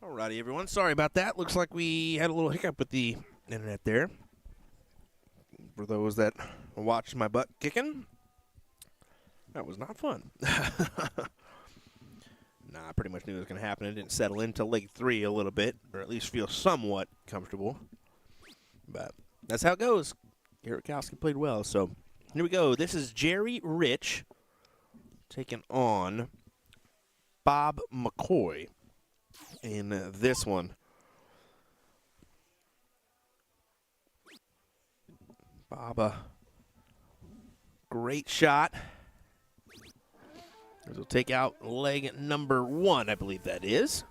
Alrighty, everyone. Sorry about that. Looks like we had a little hiccup with the internet there. For those that watched my butt kicking, that was not fun. Nah, I pretty much knew it was going to happen. It didn't settle into leg 3 a little bit, or at least feel somewhat comfortable. But that's how it goes. Garrett Kowski played well, so here we go. This is Jerry Rich taking on Bob McCoy in this one. Bob, a great shot. He'll take out leg number 1, I believe that is.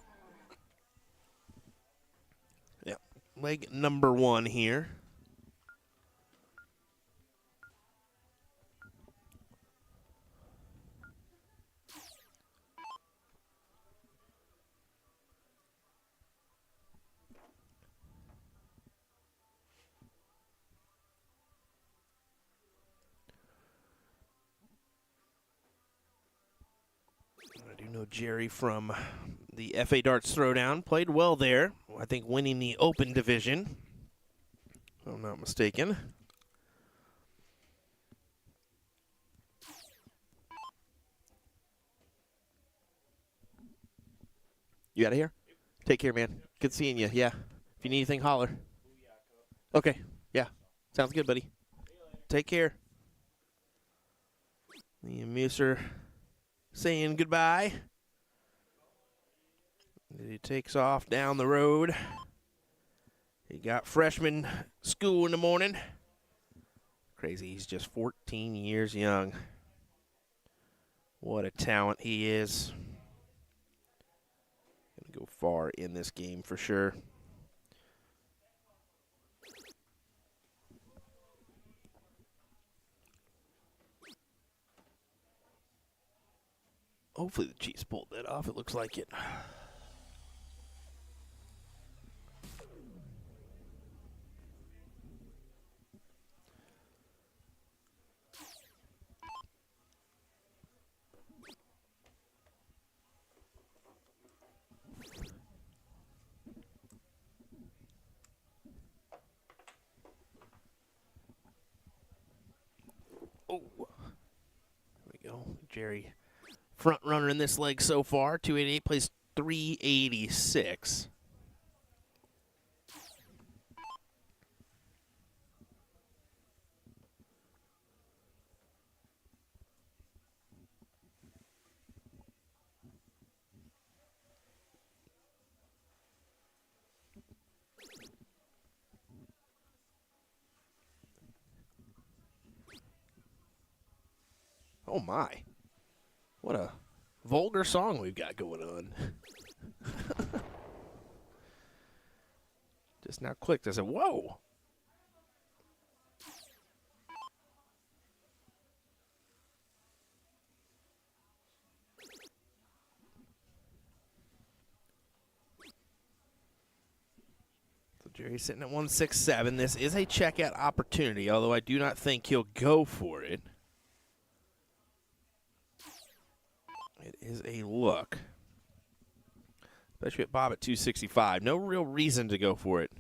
Yeah, leg number 1 here. I do know Jerry from the FA Darts Throwdown. Played well there. I think winning the Open Division, if I'm not mistaken. You out of here? Take care, man. Good seeing you. Yeah. If you need anything, holler. Okay. Yeah. Sounds good, buddy. Take care. The Muser saying goodbye. He takes off down the road. He got freshman school in the morning. Crazy, he's just 14 years young. What a talent he is. Gonna go far in this game for sure. Hopefully the Chiefs pulled that off. It looks like it. Oh, here we go. Jerry, front runner in this leg so far. 288 plays 386. Oh my. What a vulgar song we've got going on. Just now clicked. I said, whoa. So Jerry's sitting at 167. This is a checkout opportunity, although I do not think he'll go for it. It is a look. Especially at Bob at 265. No real reason to go for it.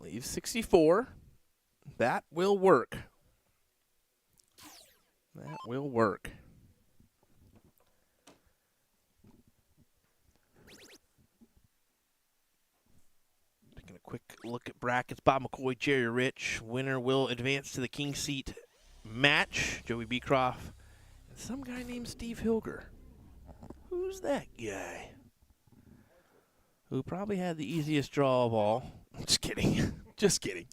Leave 64. That will work. That will work. Taking a quick look at brackets. Bob McCoy, Jerry Rich. Winner will advance to the King Seat match. Joey Beecroft and some guy named Steve Hilger. Who's that guy? Who probably had the easiest draw of all. Just kidding. Just kidding.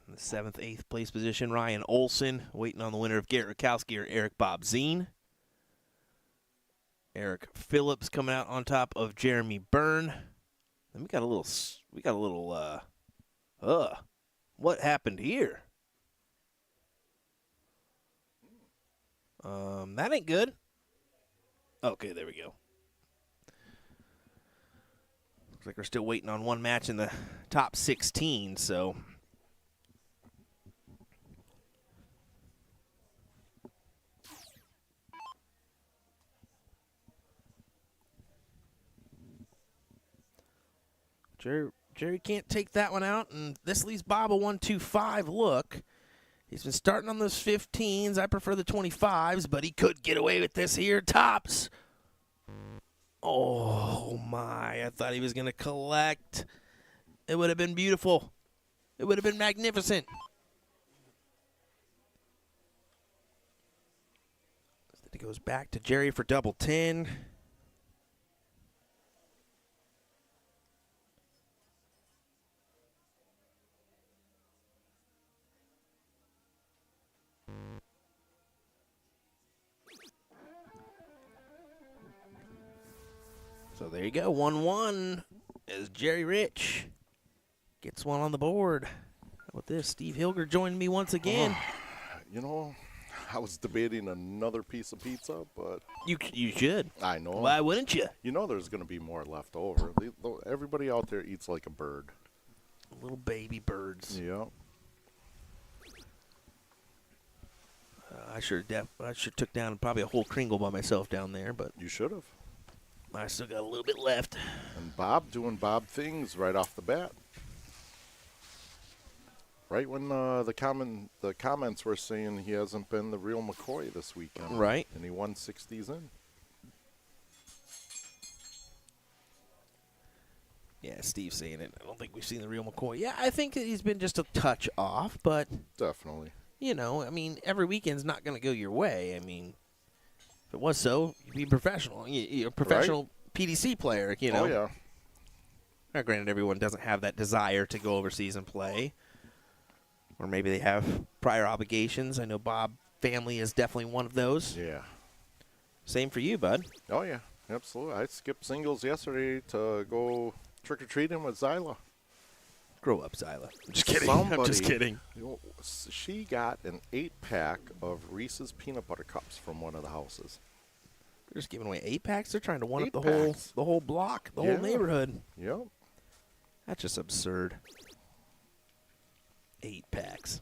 In the 7th, 8th place position, Ryan Olson, waiting on the winner of Garrett Rakowski or Eric Bob Zine. Eric Phillips coming out on top of Jeremy Byrne. Then we got a little, what happened here? That ain't good. Okay, there we go. Looks like we're still waiting on one match in the top 16, so. Jerry can't take that one out, and this leaves Bob a 1-2-5 look. He's been starting on those 15s. I prefer the 25s, but he could get away with this here. Tops. Oh, my. I thought he was going to collect. It would have been beautiful. It would have been magnificent. It goes back to Jerry for double 10. So there you go, 1-1 as Jerry Rich gets one on the board. How about this? Steve Hilger joined me once again. You know, I was debating another piece of pizza, but You should. I know. Why wouldn't you? You know there's going to be more left over. Everybody out there eats like a bird. Little baby birds. Yeah. I sure took down probably a whole Kringle by myself down there, but You should have. I still got a little bit left. And Bob doing Bob things right off the bat. Right when the comments were saying he hasn't been the real McCoy this weekend. Right. And he won 60s in. Yeah, Steve's saying it. I don't think we've seen the real McCoy. Yeah, I think that he's been just a touch off, but, Definitely. you know, I mean, every weekend's not going to go your way. I mean, if it was so, you'd be professional. You're a professional PDC player, you know. Oh, yeah. Now, granted, everyone doesn't have that desire to go overseas and play. Or maybe they have prior obligations. I know Bob family is definitely one of those. Yeah. Same for you, bud. Oh, yeah. Absolutely. I skipped singles yesterday to go trick-or-treating with Zyla. Grow up, Zyla. I'm just kidding. Somebody, I'm just kidding. You know, she got an 8-pack of Reese's peanut butter cups from one of the houses. They're just giving away 8-packs. They're trying to one up the 8-packs. whole block, the whole neighborhood. Yep. That's just absurd. 8-packs.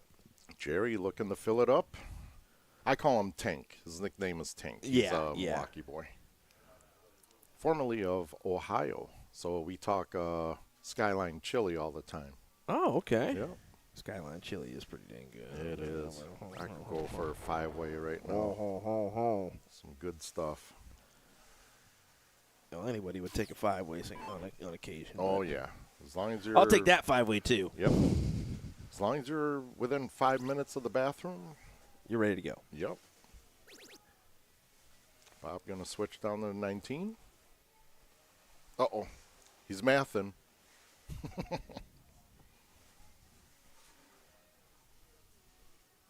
Jerry looking to fill it up. I call him Tank. His nickname is Tank. He's a Milwaukee boy. Formerly of Ohio. So we talk Skyline chili all the time. Oh, okay. Yep. Skyline chili is pretty dang good. It is. I could go for a 5-way right now. Some good stuff. Well, anybody would take a 5-way on occasion. Oh, but yeah. As long as you're... I'll take that 5-way, too. Yep. As long as you're within 5 minutes of the bathroom. You're ready to go. Yep. Bob going to switch down to 19. Uh-oh. He's mathing.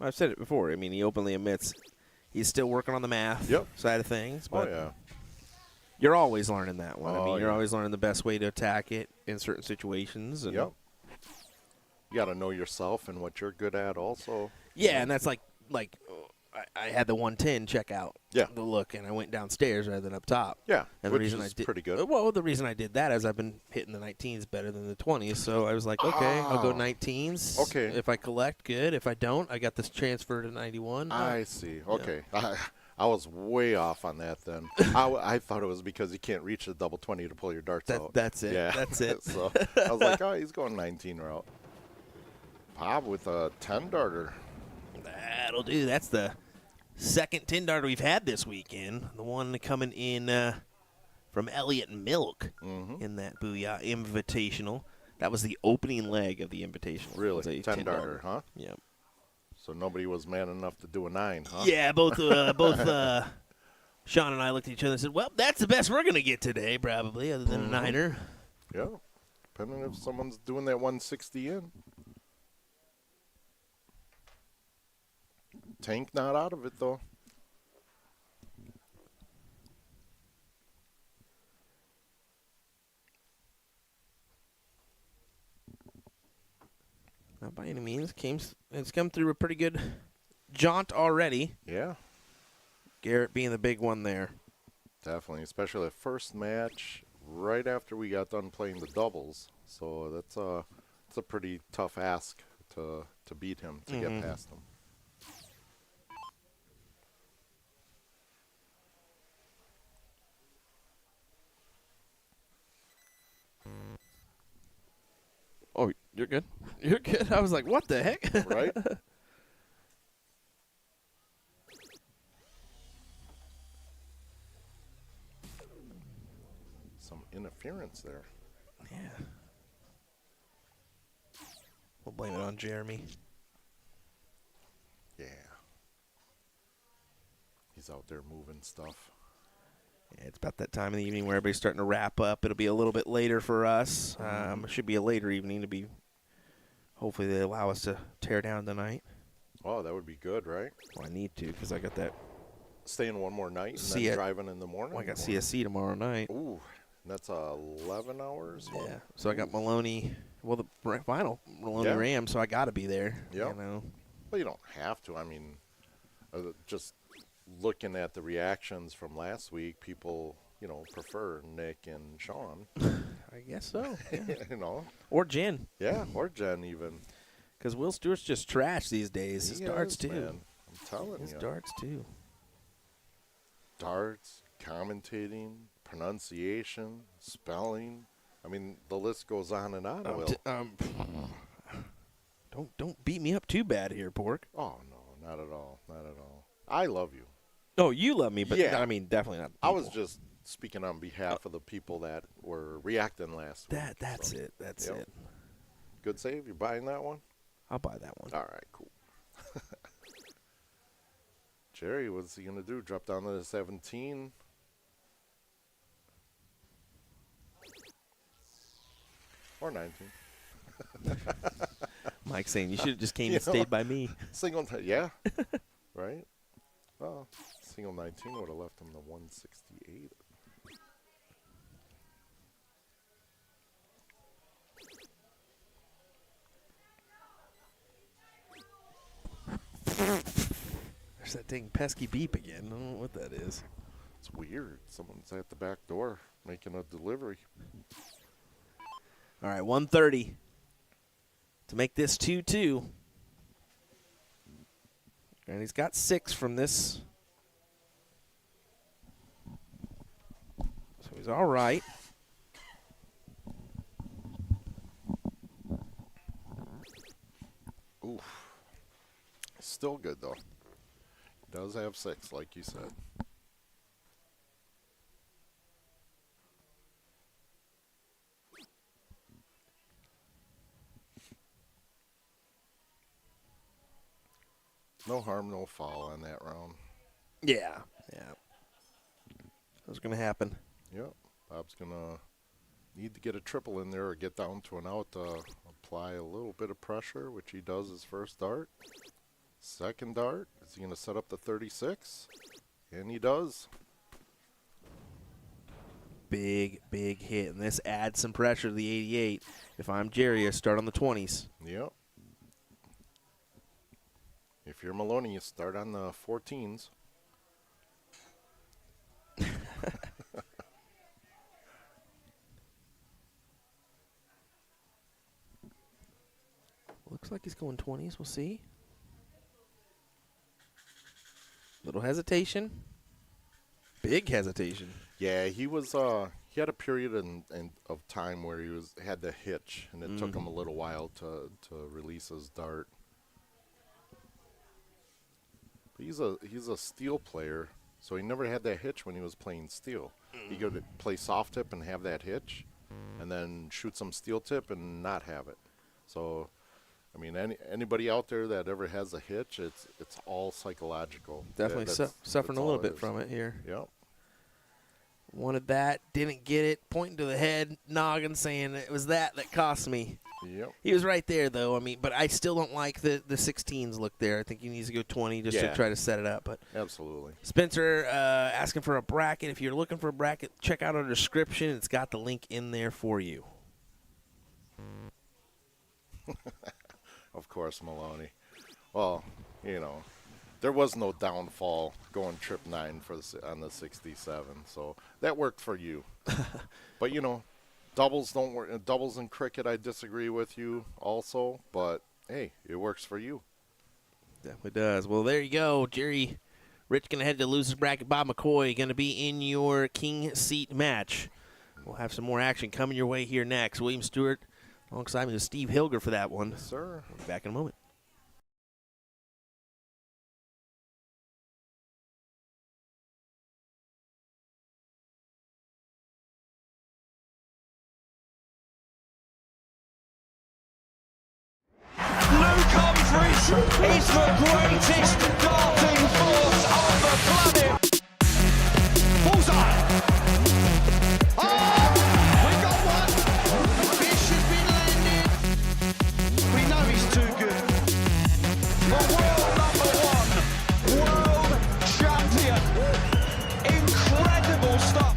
I've said it before. I mean, he openly admits he's still working on the math side of things. But yeah. You're always learning that one. I mean, you're yeah. always learning the best way to attack it in certain situations. And Yep. You got to know yourself and what you're good at also. Yeah, and that's like I had the 110 check out Yeah. the look, and I went downstairs rather than up top. Yeah, and which the reason is I did pretty good. Well, the reason I did that is I've been hitting the 19s better than the 20s, so I was like, okay, I'll go 19s. Okay. If I collect, good. If I don't, I got this transfer to 91. I see. Okay. I was way off on that then. I thought it was because you can't reach the double 20 to pull your darts out. That's it. Yeah. That's it. So I was like, oh, he's going 19 route. Bob with a 10 darter. That'll do. That's the second 10 darter we've had this weekend. The one coming in from Elliott Milk in that Booyah Invitational. That was the opening leg of the Invitational. Really? 10 darter, huh? Yep. So nobody was man enough to do a 9, huh? Yeah, both Sean and I looked at each other and said, well, that's the best we're going to get today, probably, other than a 9er. Yeah. Depending if someone's doing that 160 in. Tank not out of it, though. Not by any means. It's come through a pretty good jaunt already. Yeah. Garrett being the big one there. Definitely, especially the first match right after we got done playing the doubles. So that's a pretty tough ask to beat him, to get past him. Oh, you're good. You're good. I was like, what the heck? Right? Some interference there. Yeah. We'll blame it on Jeremy. Yeah. He's out there moving stuff. Yeah, it's about that time in the evening where everybody's starting to wrap up. It'll be a little bit later for us. It should be a later evening to be. Hopefully they allow us to tear down tonight. Oh, that would be good, right? Well, I need to because I got that. Staying one more night and then driving in the morning? Well, I got CSC tomorrow night. Ooh, that's 11 hours? Yeah. So I got Maloney. Well, the final Maloney Rams, so I got to be there. Yeah. You know? Well, you don't have to. I mean, just looking at the reactions from last week, people, prefer Nick and Sean. I guess so. Yeah. Or Jen. Yeah, or Jen even. Because Will Stewart's just trash these days. His darts, too. Man. I'm telling you. His darts, too. Darts, commentating, pronunciation, spelling. I mean, the list goes on and on, Will. Don't beat me up too bad here, Pork. Oh, no, not at all. Not at all. I love you. Oh, you love me, but yeah. I mean, definitely not. I was just speaking on behalf of the people that were reacting last week. That's it. That's it. Good save. You buying that one? I'll buy that one. All right, cool. Jerry, what's he going to do? Drop down to the 17? Or 19? Mike saying you should have just came and stayed by me. Single, yeah. Right? Well, single 19 would have left him the 168. There's that dang pesky beep again. I don't know what that is. It's weird. Someone's at the back door making a delivery. All right, 130 to make this 2-2. And he's got 6 from this. So he's all right. Oof. Still good, though. Does have 6, like you said. No harm, no foul on that round. Yeah. That was going to happen. Yep. Bob's going to need to get a triple in there or get down to an out to apply a little bit of pressure, which he does his first dart. Second dart, is he going to set up the 36? And he does. Big hit. And this adds some pressure to the 88. If I'm Jerry, I start on the 20s. Yep. If you're Maloney, you start on the 14s. Looks like he's going 20s. We'll see. Little hesitation. Big hesitation. Yeah, he was. He had a period of time where he had the hitch, and it took him a little while to release his dart. But he's a steel player, so he never had that hitch when he was playing steel. He could play soft tip and have that hitch, and then shoot some steel tip and not have it. So, I mean, anybody out there that ever has a hitch, it's all psychological. Definitely suffering a little bit from it here. Yep. Wanted that, didn't get it, pointing to the head, noggin, saying it was that cost me. Yep. He was right there, though. I mean, but I still don't like the 16s look there. I think he needs to go 20 just to try to set it up. But absolutely. Spencer asking for a bracket. If you're looking for a bracket, check out our description. It's got the link in there for you. Of course, Maloney. Well, there was no downfall going trip 9 on the 67, so that worked for you. But you know, doubles don't work. Doubles in cricket, I disagree with you also, but hey, it works for you. Definitely does. Well, there you go, Jerry. Rich going to head to losers bracket. Bob McCoy going to be in your king seat match. We'll have some more action coming your way here next. William Stewart alongside me with Steve Hilger for that one. Yes, sir. We'll be back in a moment. Luke Humphries is the greatest darting force on the planet. Bullseye. Oh, we got one. The fish has been landed. We know he's too good. The world #1, world champion. Incredible stuff.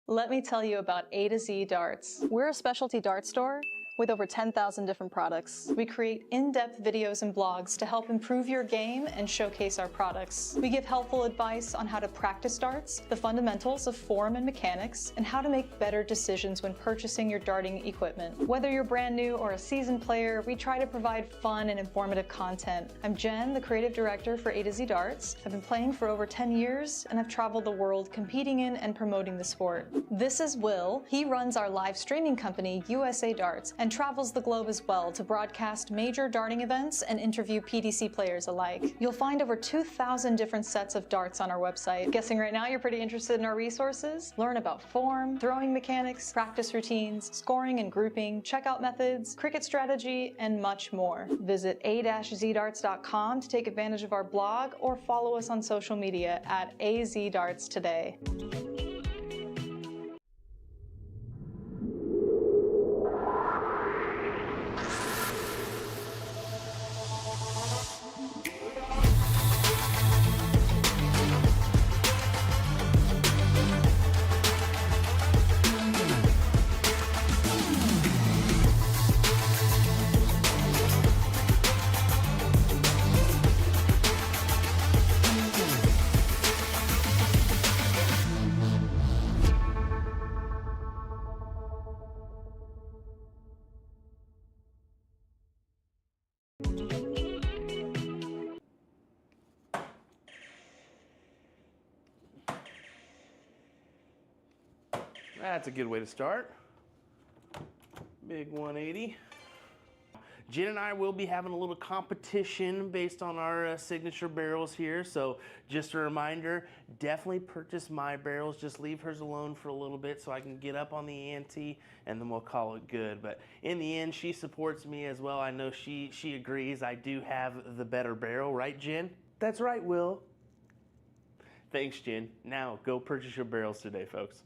Let me tell you about A to Z Darts. We're a specialty dart store with over 10,000 different products. We create in-depth videos and blogs to help improve your game and showcase our products. We give helpful advice on how to practice darts, the fundamentals of form and mechanics, and how to make better decisions when purchasing your darting equipment. Whether you're brand new or a seasoned player, we try to provide fun and informative content. I'm Jen, the creative director for A to Z Darts. I've been playing for over 10 years, and I've traveled the world competing in and promoting the sport. This is Will. He runs our live streaming company, USA Darts, and travels the globe as well to broadcast major darting events and interview PDC players alike. You'll find over 2,000 different sets of darts on our website. Guessing right now you're pretty interested in our resources? Learn about form, throwing mechanics, practice routines, scoring and grouping, checkout methods, cricket strategy, and much more. Visit a-zdarts.com to take advantage of our blog or follow us on social media at AZDarts today. That's a good way to start. Big 180. Jen and I will be having a little competition based on our signature barrels here. So just a reminder, definitely purchase my barrels. Just leave hers alone for a little bit so I can get up on the ante and then we'll call it good. But in the end, she supports me as well. I know she agrees I do have the better barrel, right, Jen? That's right, Will. Thanks, Jen. Now go purchase your barrels today, folks.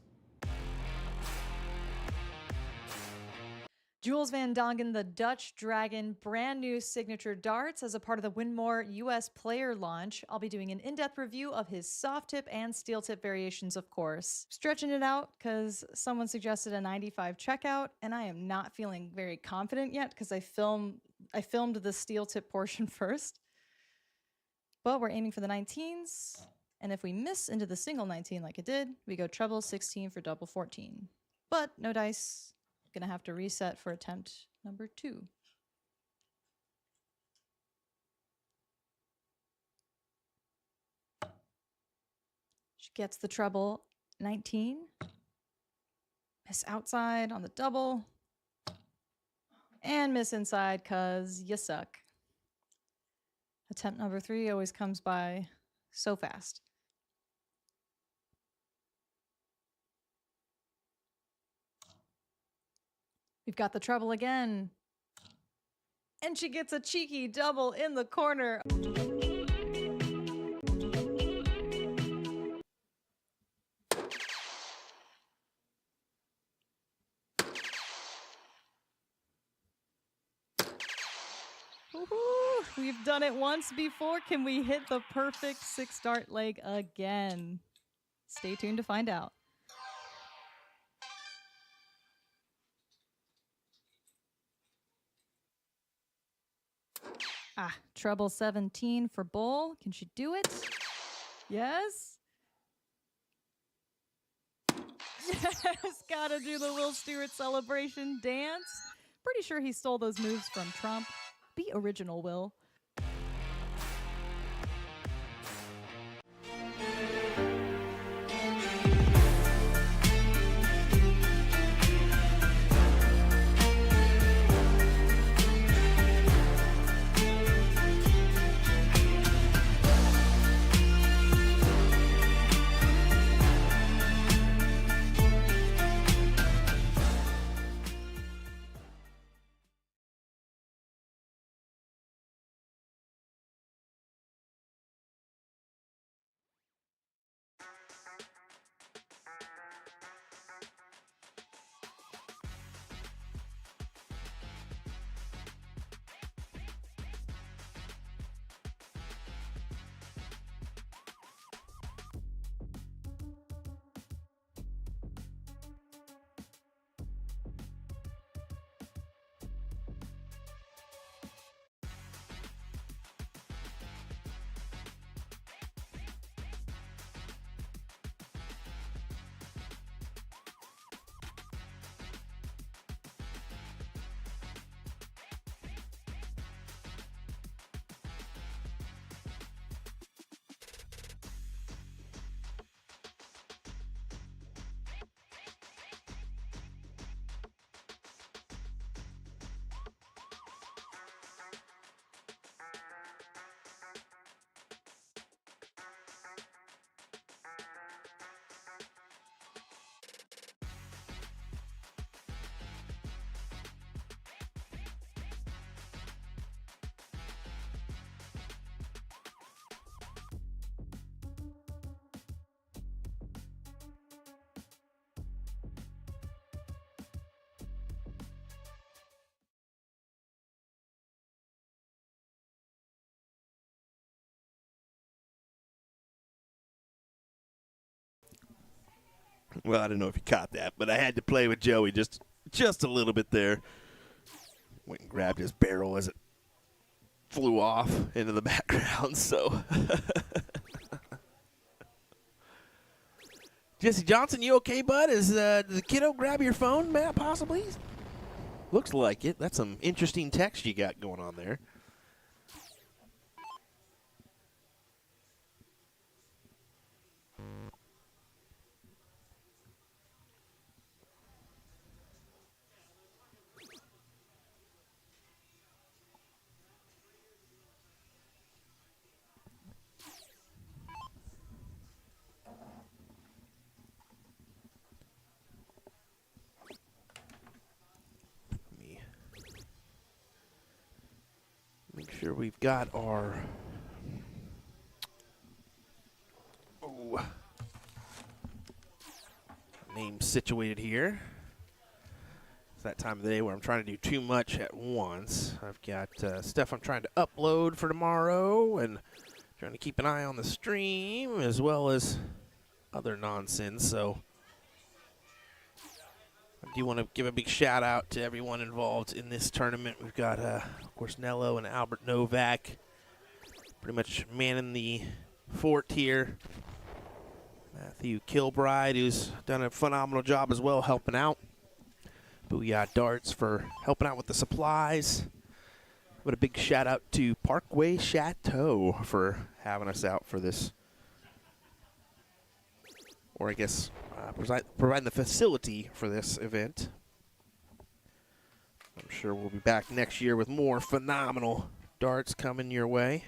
Jules Van Dongen, the Dutch Dragon, brand new signature darts as a part of the Winmore US player launch. I'll be doing an in-depth review of his soft tip and steel tip variations, of course. Stretching it out because someone suggested a 95 checkout, and I am not feeling very confident yet because I filmed the steel tip portion first. But we're aiming for the 19s, and if we miss into the single 19 like it did, we go treble 16 for double 14. But no dice. Gonna have to reset for attempt number 2. She gets the treble 19. Miss outside on the double. And miss inside because you suck. Attempt number 3 always comes by so fast. We've got the treble again. And she gets a cheeky double in the corner. Woohoo! We've done it once before. Can we hit the perfect 6 dart leg again? Stay tuned to find out. Treble 17 for Bull. Can she do it? Yes. Yes, gotta do the Will Stewart celebration dance. Pretty sure he stole those moves from Trump. Be original, Will. Well, I don't know if you caught that, but I had to play with Joey just a little bit there. Went and grabbed his barrel as it flew off into the background, so. Jesse Johnson, you okay, bud? Did the kiddo grab your phone, Matt, possibly? Looks like it. That's some interesting text you got going on there. Make sure we've got our name situated here. So that time of the day where I'm trying to do too much at once. I've got stuff I'm trying to upload for tomorrow and trying to keep an eye on the stream as well as other nonsense. So I do want to give a big shout out to everyone involved in this tournament. We've got, of course, Nello and Albert Novak pretty much manning the fort here. Matthew Kilbride, who's done a phenomenal job as well helping out. Booyah Darts for helping out with the supplies. But a big shout out to Parkway Chateau for having us out for this. Or I guess providing the facility for this event. I'm sure we'll be back next year with more phenomenal darts coming your way.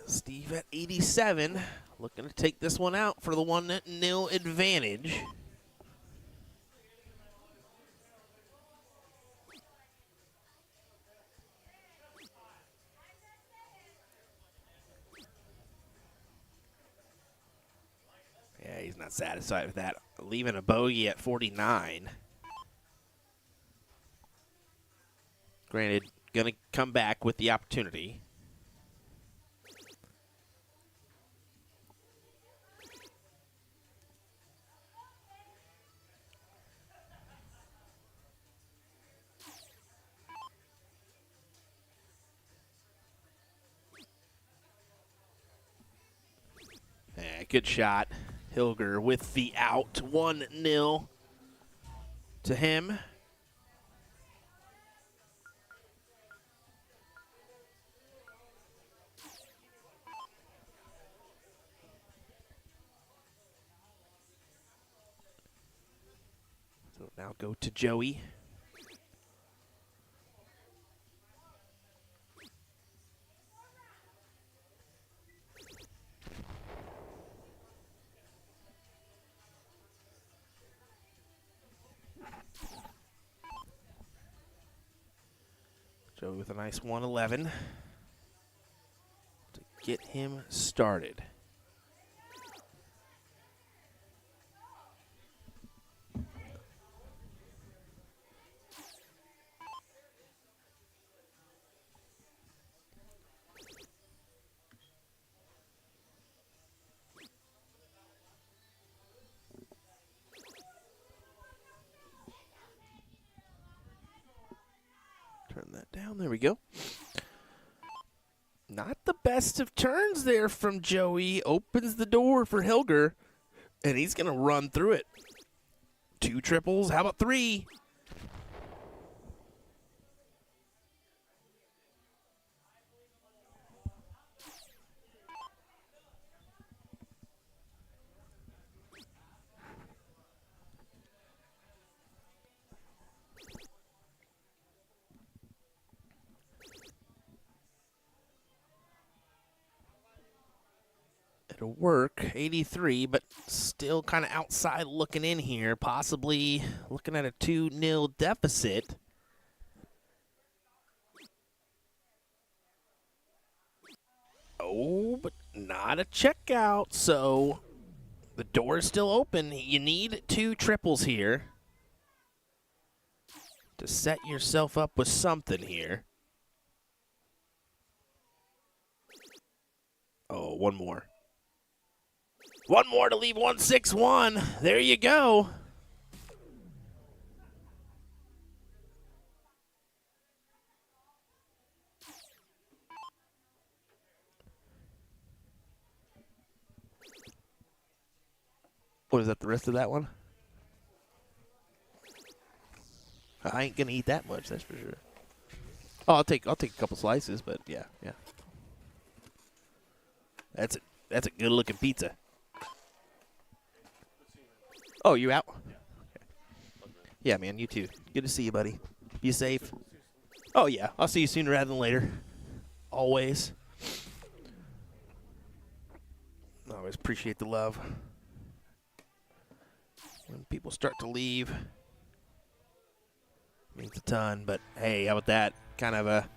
Steve at 87, looking to take this one out for the 1-0 advantage. Yeah, he's not satisfied with that, leaving a bogey at 49. Granted, going to come back with the opportunity. Yeah, good shot. Hilger with the out. 1-0 to him. So now go to Joey. Joey with a nice 111 to get him started. Turn that down. There we go. Not the best of turns there from Joey. Opens the door for Hilger, and he's going to run through it. 2 triples. How about 3? It'll work, 83, but still kind of outside looking in here, possibly looking at a 2-0 deficit. Oh, but not a checkout, so the door is still open. You need 2 triples here to set yourself up with something here. Oh, one more. One more to leave 161. There you go. What is that, the rest of that one? I ain't gonna eat that much, that's for sure. Oh, I'll take a couple slices, but yeah. That's a good looking pizza. Oh, you out? Yeah, man, you too. Good to see you, buddy. Be safe. Oh, yeah. I'll see you sooner rather than later. Always. I always appreciate the love. When people start to leave, it means a ton. But, hey, how about that? Kind of a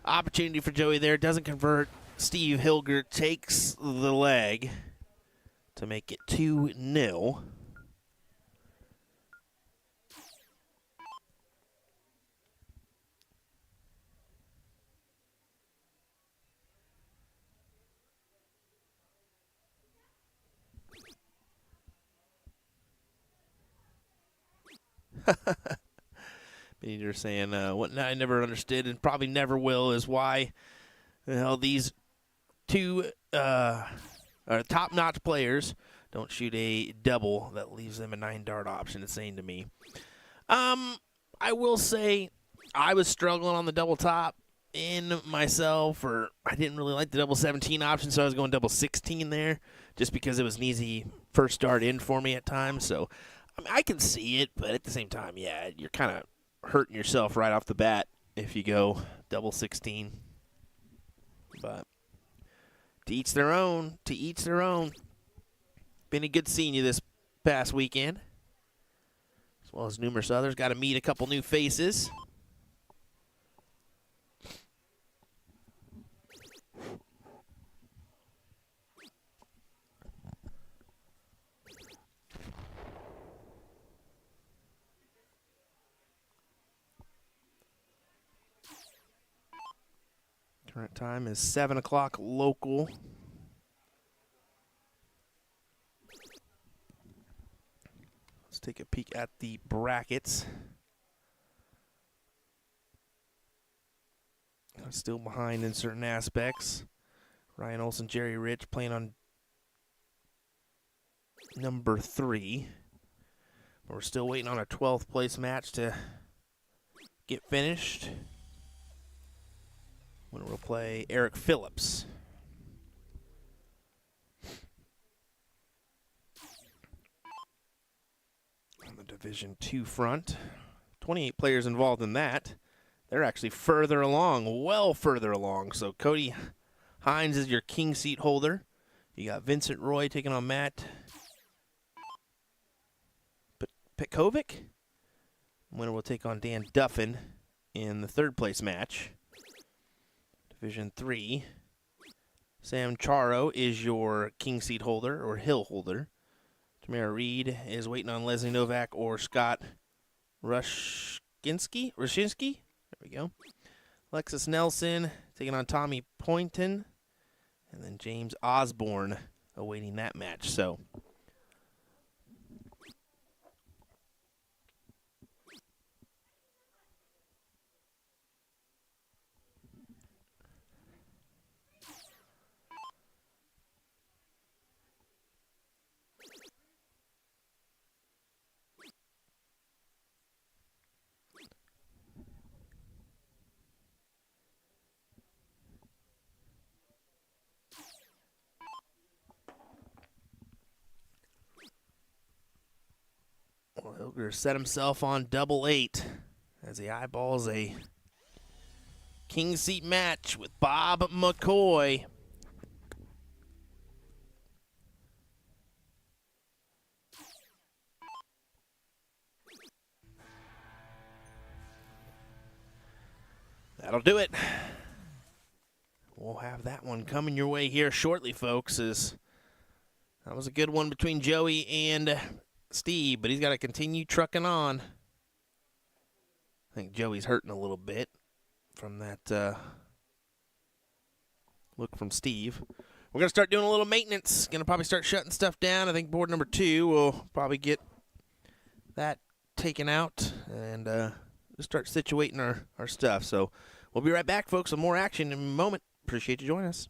opportunity for Joey there. Doesn't convert. Steve Hilger takes the leg to make it 2-0. You're saying what I never understood and probably never will is why these two top-notch players don't shoot a double that leaves them a 9-dart option. It's saying to me. I will say I was struggling on the double top in myself, or I didn't really like the double 17 option, so I was going double 16 there just because it was an easy first start in for me at times. So I mean, I can see it, but at the same time, yeah, you're kind of hurting yourself right off the bat if you go double 16. But to each their own. To each their own. Been a good seeing you this past weekend, as well as numerous others. Got to meet a couple new faces. Current time is 7 o'clock local. Let's take a peek at the brackets. Still behind in certain aspects. Ryan Olson, Jerry Rich playing on number 3. But we're still waiting on a 12th place match to get finished. When we'll play Eric Phillips. On the Division II front. 28 players involved in that. They're actually further along, well further along. So Cody Hines is your king seat holder. You got Vincent Roy taking on Matt Petkovic. Winner will take on Dan Duffin in the 3rd place match. Division 3. Sam Charo is your king seat holder or hill holder. Tamara Reed is waiting on Leslie Novak or Scott Rushkinski. There we go. Alexis Nelson taking on Tommy Poynton. And then James Osborne awaiting that match. So Hilger set himself on double 8 as he eyeballs a king seat match with Bob McCoy. That'll do it. We'll have that one coming your way here shortly, folks. That was a good one between Joey and Steve, but he's got to continue trucking on. I think Joey's hurting a little bit from that look from Steve. We're going to start doing a little maintenance. Going to probably start shutting stuff down. I think board number 2 will probably get that taken out and just start situating our stuff. So we'll be right back, folks, with more action in a moment. Appreciate you joining us.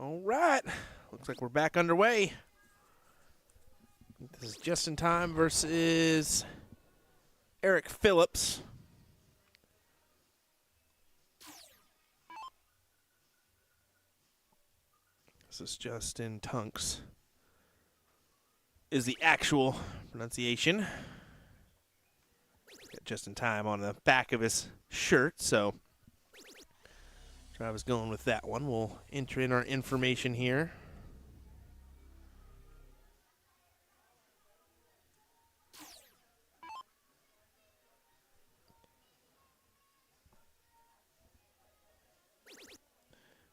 All right. Looks like we're back underway. This is Just in Time versus Eric Phillips. This is Justin Tunks. Is the actual pronunciation. Got Just in Time on the back of his shirt, so I was going with that one. We'll enter in our information here.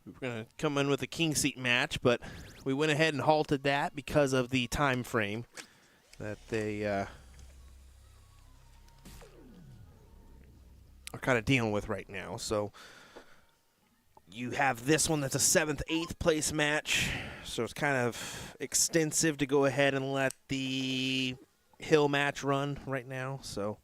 We were going to come in with a king seat match, but we went ahead and halted that because of the time frame that they are kind of dealing with right now. So you have this one that's a 7th, 8th place match, so it's kind of extensive to go ahead and let the hill match run right now. So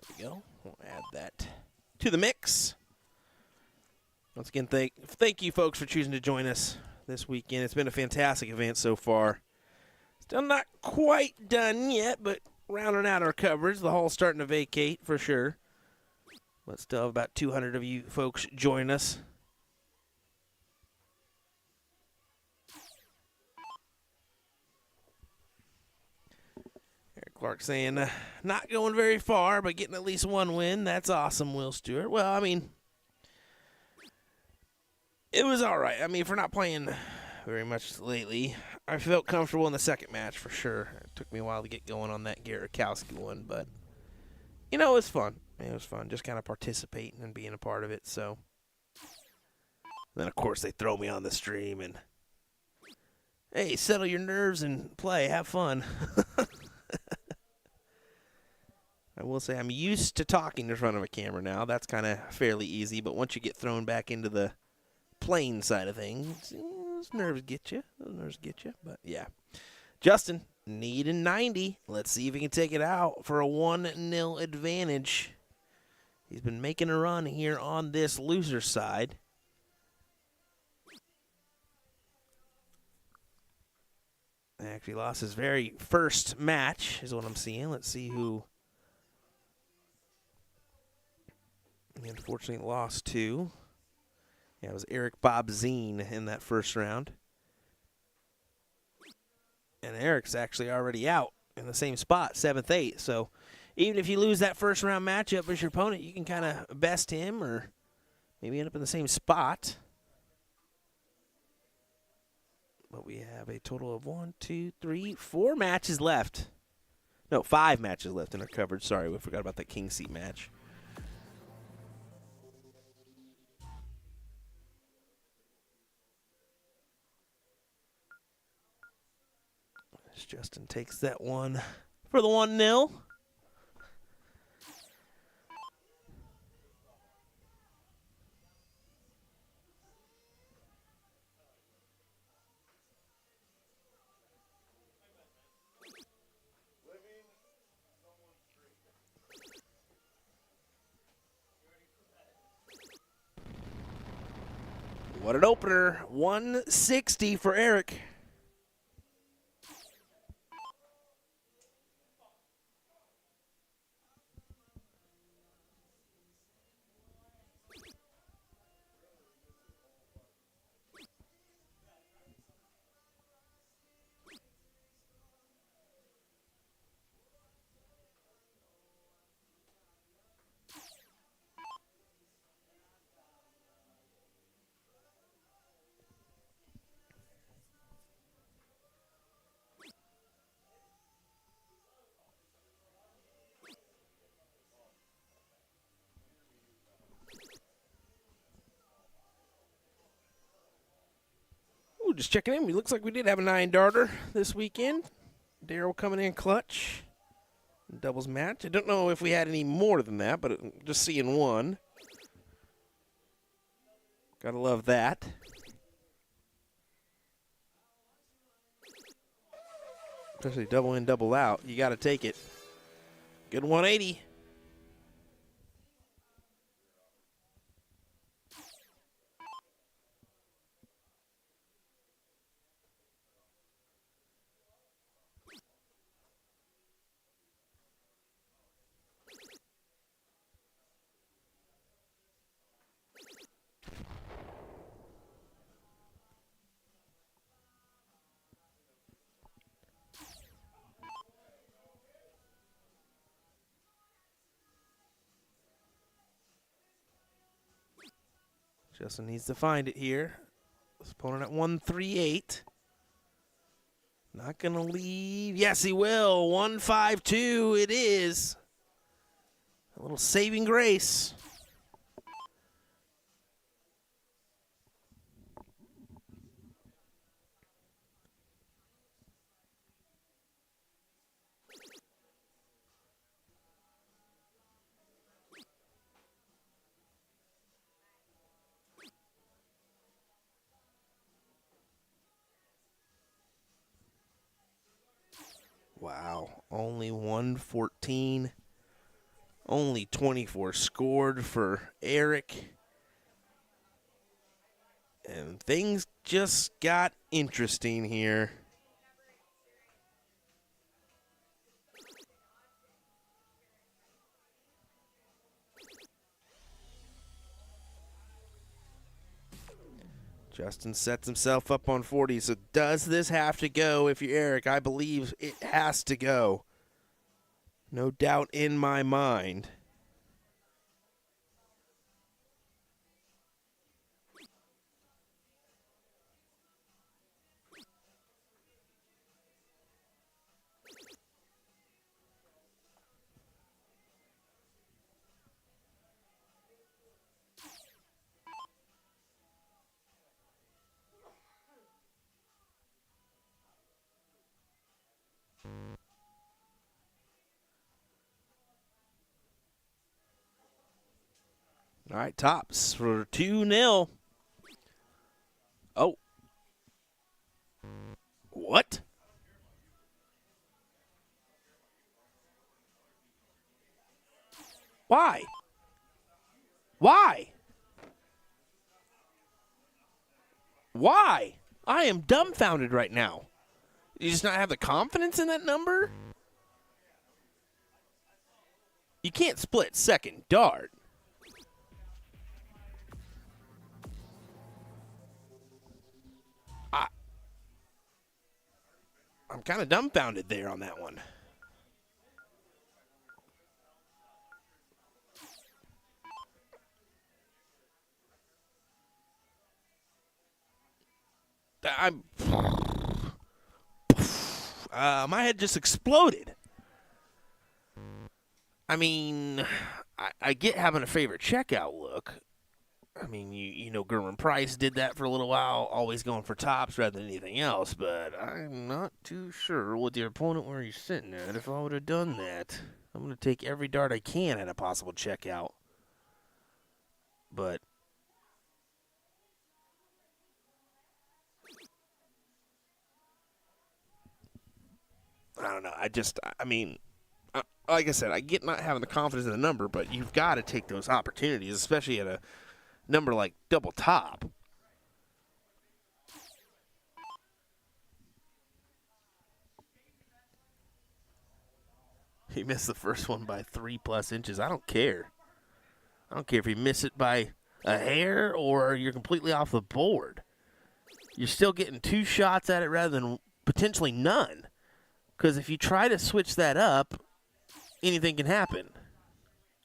there we go. We'll add that to the mix. Once again, thank you folks for choosing to join us this weekend. It's been a fantastic event so far. Still not quite done yet, but rounding out our coverage. The hall's starting to vacate for sure. But still have about 200 of you folks join us. Eric Clark saying, not going very far, but getting at least one win. That's awesome, Will Stewart. Well, I mean, it was all right. I mean, if we're not playing very much lately, I felt comfortable in the second match for sure. It took me a while to get going on that Garakowski one, but, you know, it was fun. It was fun just kind of participating and being a part of it. So then, of course, they throw me on the stream and, hey, settle your nerves and play. Have fun. I will say I'm used to talking in front of a camera now. That's kind of fairly easy. But once you get thrown back into the playing side of things, those nerves get you. But, yeah. Justin, needing 90. Let's see if he can take it out for a 1-0 advantage. He's been making a run here on this loser side. Actually lost his very first match is what I'm seeing. Let's see who he unfortunately lost to. Yeah, it was Eric Bob Zine in that first round. And Eric's actually already out in the same spot, 7th-8. So even if you lose that first round matchup as your opponent, you can kind of best him or maybe end up in the same spot. But we have a total of 4 matches left. No, 5 matches left in our coverage. Sorry, we forgot about that King Seat match. As Justin takes that one for the 1-0. What an opener. 160 for Eric. Ooh, just checking in. It looks like we did have a 9-darter this weekend. Daryl coming in clutch. Doubles match. I don't know if we had any more than that, but just seeing one. Gotta love that. Especially double in, double out. You gotta take it. Good 180. Justin needs to find it here. His opponent at 138. Not going to leave. Yes, he will. 152 it is. A little saving grace. Wow, only 114. Only 24 scored for Eric. And things just got interesting here. Justin sets himself up on 40. So does this have to go? If you're Eric, I believe it has to go. No doubt in my mind. All right, tops for 2-0. Oh. What? Why? Why? Why? I am dumbfounded right now. You just not have the confidence in that number? You can't split second dart. I'm kind of dumbfounded there on that one. My head just exploded. I mean, I get having a favorite checkout look. I mean, you know, Gerwin Price did that for a little while, always going for tops rather than anything else, but I'm not too sure with your opponent where he's sitting at if I would have done that. I'm going to take every dart I can at a possible checkout. But I don't know. Like I said, I get not having the confidence in the number, but you've got to take those opportunities, especially at a number like double top. He missed the first one by 3+ inches. I don't care. I don't care if you miss it by a hair or you're completely off the board. You're still getting 2 shots at it rather than potentially none. Because if you try to switch that up, anything can happen.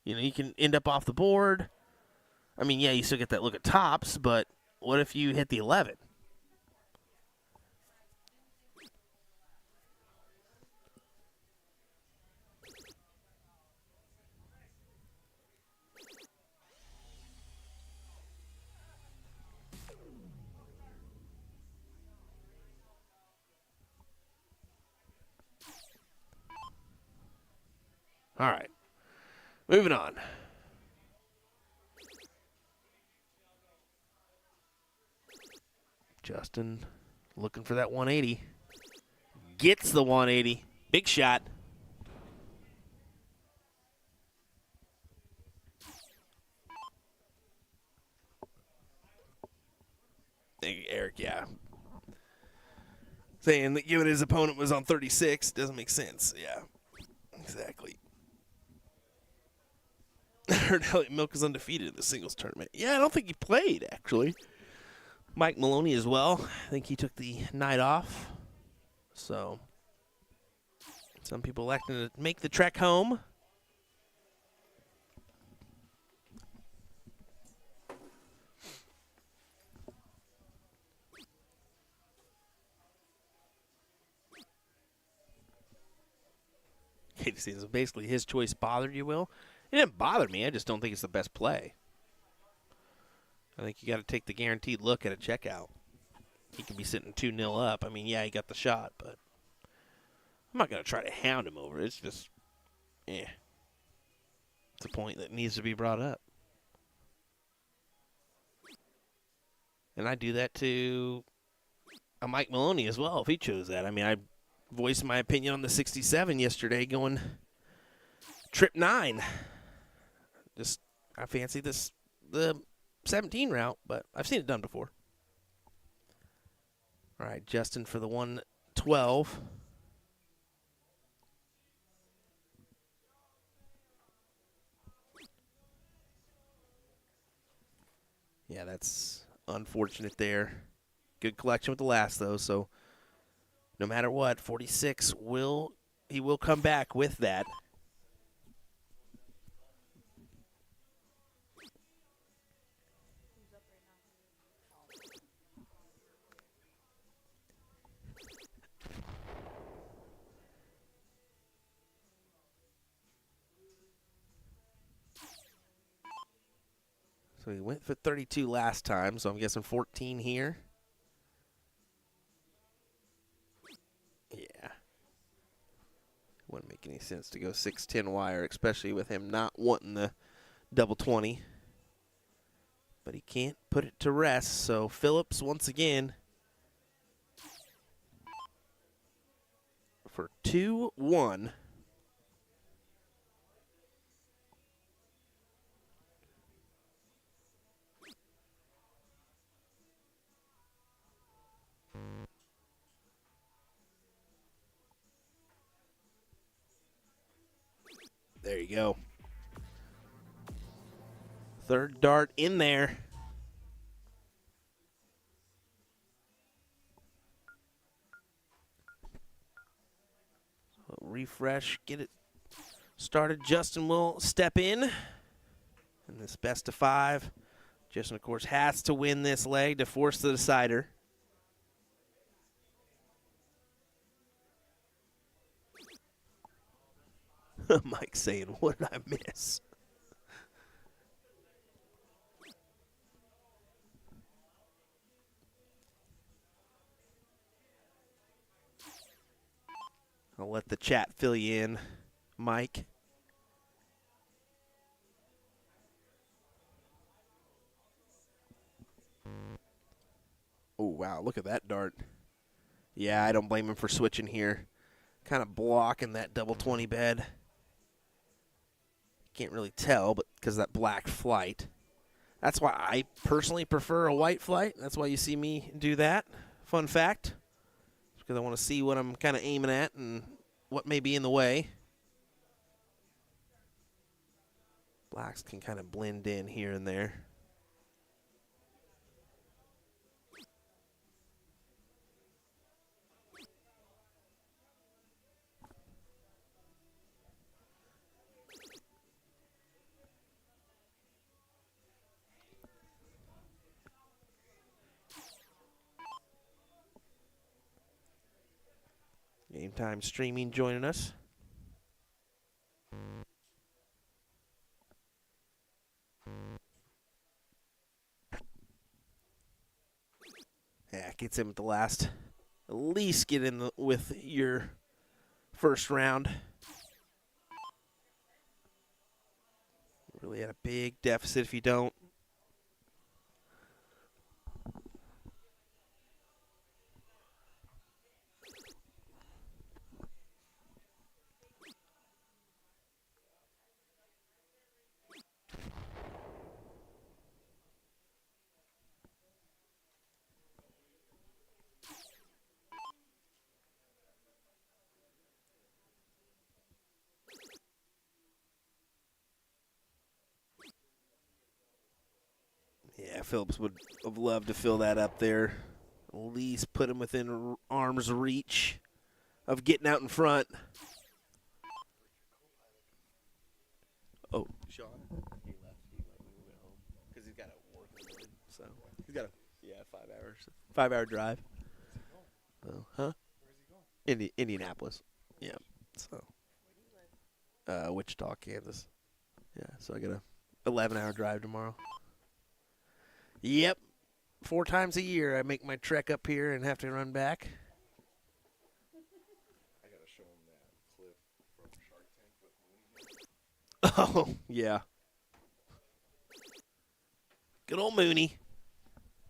You know, you can end up off the board. I mean, yeah, you still get that look at tops, but what if you hit the 11? All right. Moving on. Justin looking for that 180. Gets the 180. Big shot. Eric, yeah. Saying that given his opponent was on 36 doesn't make sense. Yeah, exactly. I heard Elliot Milk is undefeated in the singles tournament. Yeah, I don't think he played, actually. Mike Maloney as well. I think he took the night off. So, some people electing to make the trek home. So basically, his choice bothered you, Will? It didn't bother me. I just don't think it's the best play. I think you got to take the guaranteed look at a checkout. He can be sitting 2-0 up. I mean, yeah, he got the shot, but I'm not going to try to hound him over it. It's just, it's a point that needs to be brought up. And I do that to a Mike Maloney as well if he chose that. I mean, I voiced my opinion on the 67 yesterday going trip 9. Just, I fancy the 17 route, but I've seen it done before. All right, Justin for the 112. Yeah, that's Unfortunate there. Good collection with the last, though, so no matter what, 46 will come back with that. So he went for 32 last time, so I'm guessing 14 here. Yeah. Wouldn't make any sense to go 6-10 wire, especially with him not wanting the double 20. But he can't put it to rest, so Phillips once again for 2-1. There you go. Third dart in there. Refresh, get it started. Justin will step in this best of 5. Justin, of course, has to win this leg to force the decider. Mike saying, what did I miss? I'll let the chat fill you in, Mike. Oh, wow, look at that dart. Yeah, I don't blame him for switching here. Kind of blocking that double 20 bed. Can't really tell, but because of that black flight. That's why I personally prefer a white flight. That's why you see me do that. Fun fact. Because I want to see what I'm kind of aiming at and what may be in the way. Blacks can kind of blend in here and there. Game Time Streaming joining us. Yeah, gets him at the last. At least get in with your first round. Really at a big deficit if you don't. Yeah, Phillips would have loved to fill that up there. At least put him within arm's reach of getting out in front. Oh, Sean, he left. He went home because he's got to work. So he's got a 5-hour drive. Oh, huh? Where's he going? Indianapolis. Yeah. So. Wichita, Kansas. Yeah. So I got a 11-hour drive tomorrow. Yep. 4 times a year I make my trek up here and have to run back. I got to show him that clip from Shark Tank with Mooney. Oh, yeah. Good old Mooney.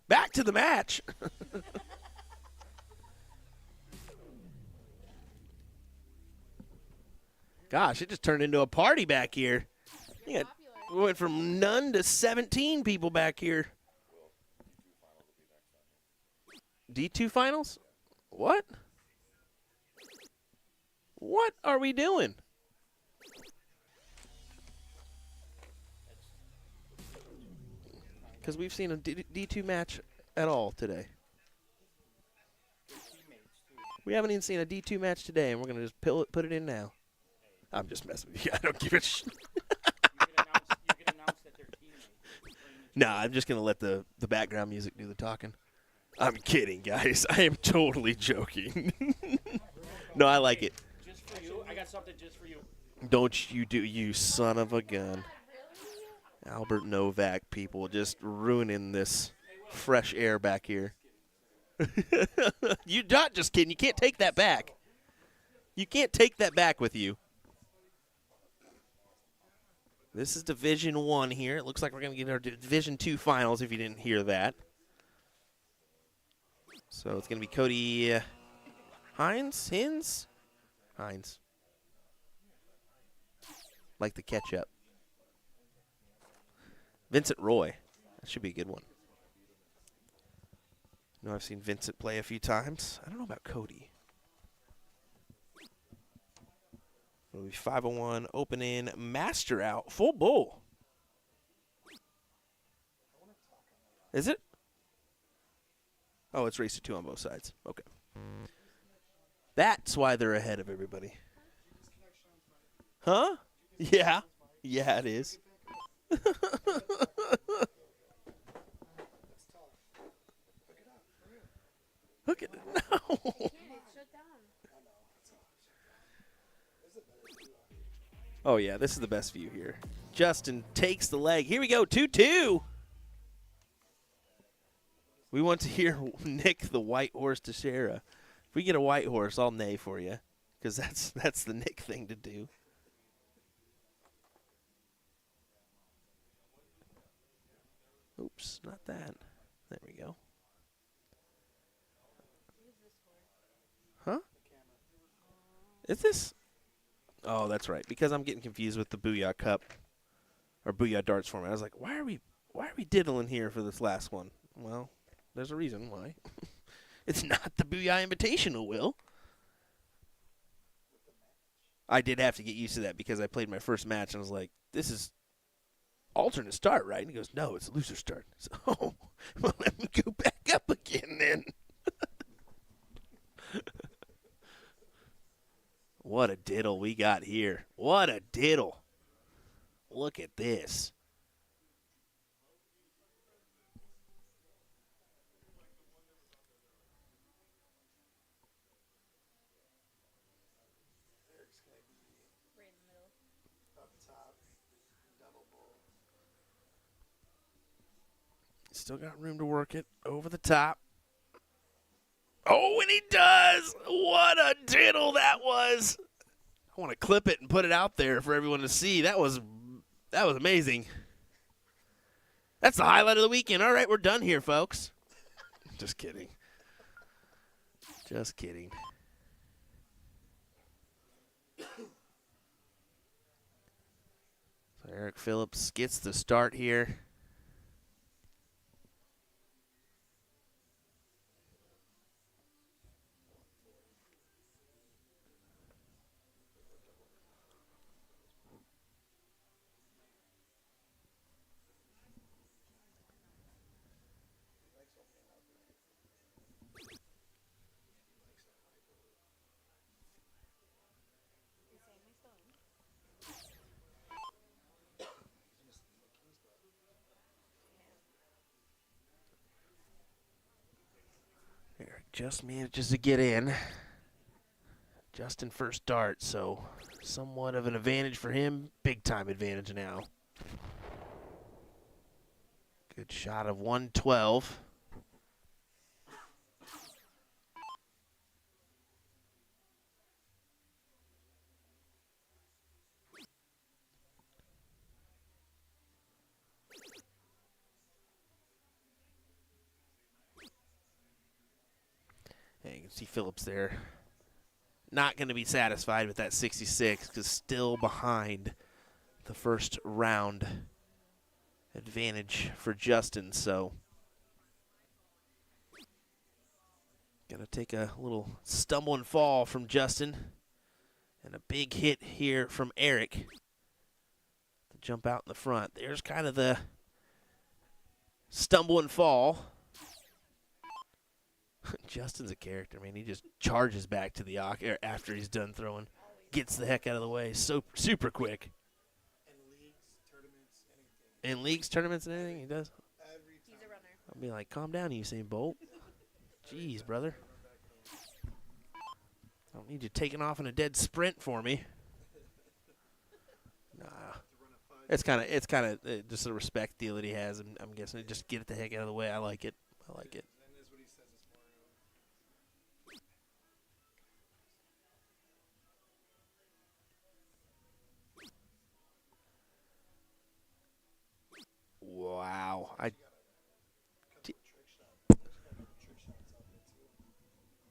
Back to the match. Gosh, it just turned into a party back here. We went from none to 17 people back here. D2 finals? What? What are we doing? Because we've seen a D2 match at all today. We haven't even seen a D2 match today, and we're going to just put it in now. I'm just messing with you. I don't give a shit. You can announce that they're teammates. Nah, I'm just going to let the background music do the talking. I'm kidding, guys. I am totally joking. No, I like it. Just for you, I got something just for you. Don't you do, you son of a gun. Albert Novak, people, just ruining this fresh air back here. You're not just kidding. You can't take that back. You can't take that back with you. This is Division 1 here. It looks like we're going to get our Division 2 finals if you didn't hear that. So it's going to be Cody Hines. Like the ketchup. Vincent Roy. That should be a good one. I know I've seen Vincent play a few times. I don't know about Cody. It'll be 501, open in, master out, full bull. Is it? Oh, it's race to 2 on both sides. Okay. That's why they're ahead of everybody. Huh? Yeah. Yeah, it is. Look at it now. Oh, yeah, this is the best view here. Justin takes the leg. Here we go, 2-2. We want to hear Nick the White Horse Teixeira. If we get a white horse, I'll neigh for you, because that's the Nick thing to do. Oops, not that. There we go. Huh? Is this? Oh, that's right. Because I'm getting confused with the Booyah Cup or Booyah Darts format. I was like, why are we diddling here for this last one? Well, there's a reason why. It's not the Booyah Invitational, Will. I did have to get used to that because I played my first match and I was like, this is alternate start, right? And he goes, no, it's a loser start. So, well, let me go back up again then. What a diddle we got here. What a diddle. Look at this. Still got room to work it over the top. Oh, and he does! What a diddle that was! I want to clip it and put it out there for everyone to see. That was amazing. That's the highlight of the weekend. All right, we're done here, folks. Just kidding. Just kidding. So Eric Phillips gets the start here. Eric just manages to get in. Justin first dart, so somewhat of an advantage for him. Big time advantage now. Good shot of 112. And you can see Phillips there. Not going to be satisfied with that 66 because still behind the first round advantage for Justin. So going to take a little stumble and fall from Justin. And a big hit here from Eric to jump out in the front. There's kind of the stumble and fall. Justin's a character, man. He just charges back to the after he's done throwing. Gets the heck out of the way. So super quick. In leagues, tournaments, and anything he does? He's a runner. I'll be like, calm down, Usain Bolt. Jeez, brother. I don't need you taking off in a dead sprint for me. Nah. It's kind of just a respect deal that he has. I'm guessing just get it the heck out of the way. I like it. I like it. Wow.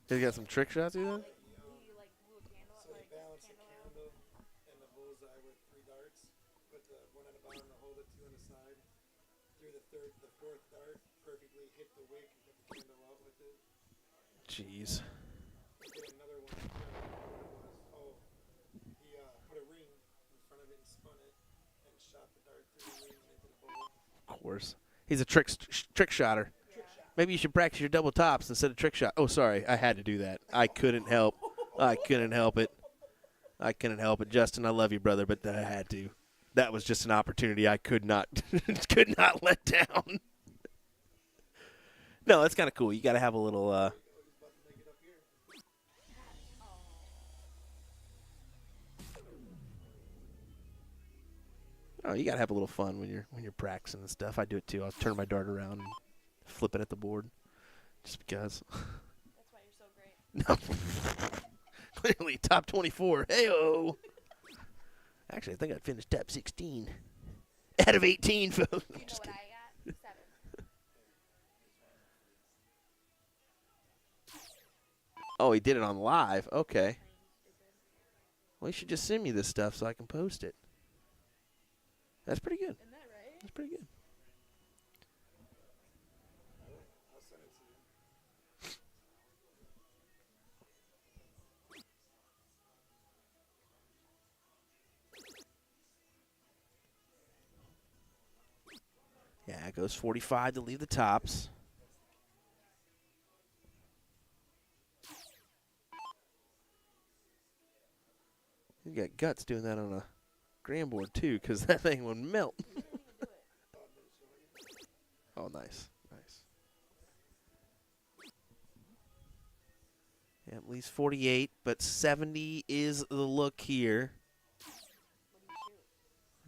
He got some trick shots, you think? So he balanced a candle and the bullseye with 3 darts. Put the one on the bottom, the hole, the 2 on the side. Threw the fourth dart, perfectly hit the wick and put the candle out with it. Jeez. He did another one. He put a ring in front of it and spun it and shot the dart through the ring into the bowl. Of course. He's a trick shotter. Maybe you should practice your double tops instead of trick shot. Oh, sorry. I had to do that. I couldn't help. I couldn't help it. Justin, I love you, brother, but I had to. That was just an opportunity I could not let down. No, that's kind of cool. You got to have a little Oh, you got to have a little fun when you're practicing and stuff. I do it too. I'll turn my dart around and flip it at the board just because. That's why you're so great. No. Clearly top 24. Hey-oh. Actually, I think I finished top 16 out of 18, folks. You know what I got? 7. Oh, he did it on live. Okay. Well, you should just send me this stuff so I can post it. That's pretty good. Isn't that right? That's pretty good. I'll send it to you. Yeah, it goes 45 to leave the tops. You got guts doing that on a gram board too, because that thing would melt. Oh, nice. Nice. Yeah, at least 48, but 70 is the look here.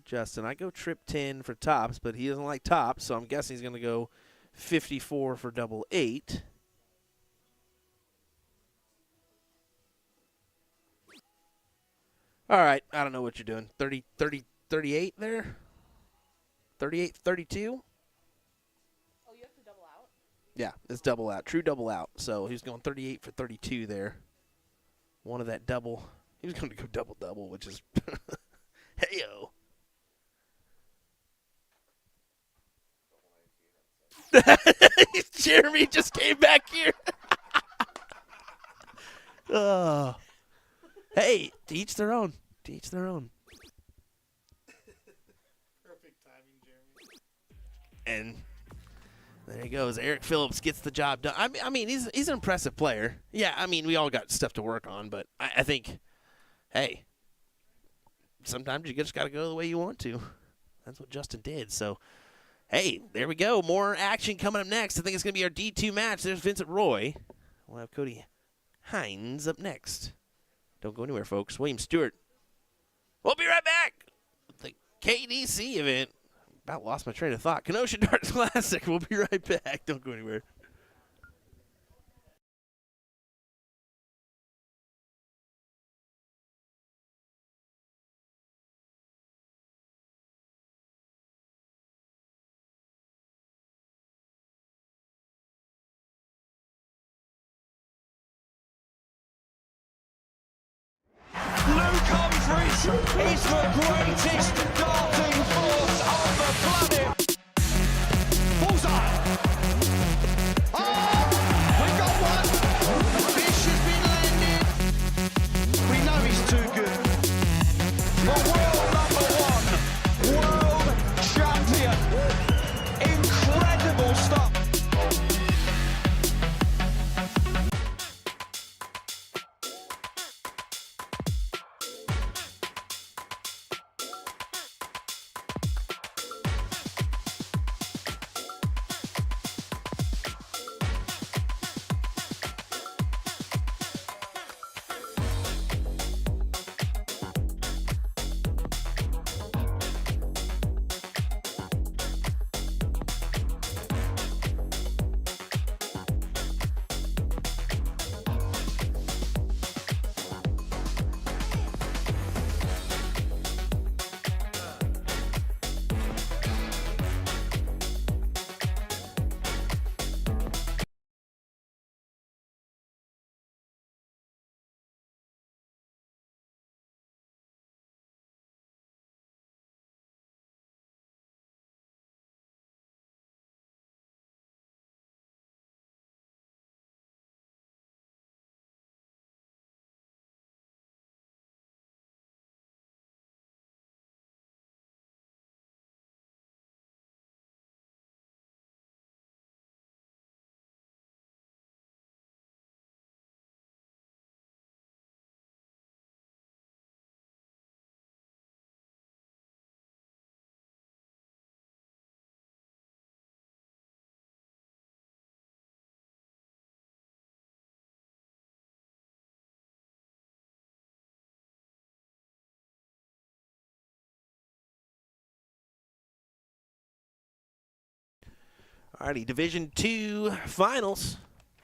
Justin, I go trip 10 for tops, but he doesn't like tops, so I'm guessing he's going to go 54 for double 8. All right, I don't know what you're doing. 30, 38 there? 38, 32? Oh, you have to double out? Yeah, it's double out. True double out. So he's going 38 for 32 there. One of that double. He was going to go double-double, which is hey-yo. Jeremy just came back here. Oh. Hey, to each their own. To each their own. Perfect timing, Jeremy. And there he goes. Eric Phillips gets the job done. I mean, he's an impressive player. Yeah, I mean, we all got stuff to work on, but I think, hey, sometimes you just got to go the way you want to. That's what Justin did. So, hey, there we go. More action coming up next. I think it's going to be our D2 match. There's Vincent Roy. We'll have Cody Hines up next. Don't go anywhere, folks. William Stewart. We'll be right back with the KDC event. About lost my train of thought. Kenosha Darts Classic. We'll be right back. Don't go anywhere. Luke Humphries is the greatest darting force on the planet. Bullseye. Oh, we got one. The fish has been landed. We know he's too good. The world #1, world champion. Incredible Alrighty, Division 2 finals.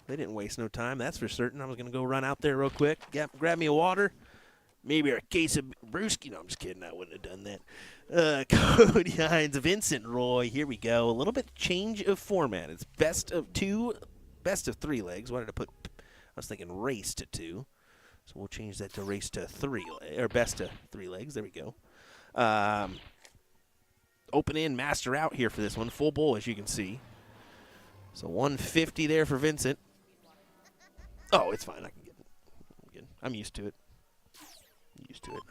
They didn't waste no time, that's for certain. I was going to go run out there real quick, grab me a water, maybe a case of brewski. No, I'm just kidding. I wouldn't have done that. Cody Hines, Vincent Roy. Here we go. A little bit change of format. It's best of 3 legs. What did I put? I was thinking race to 2. So we'll change that to race to 3, or best of 3 legs. There we go. Open in, master out here for this one. Full bowl, as you can see. So 150 there for Vincent. Oh, it's fine. I can get it. I'm used to it.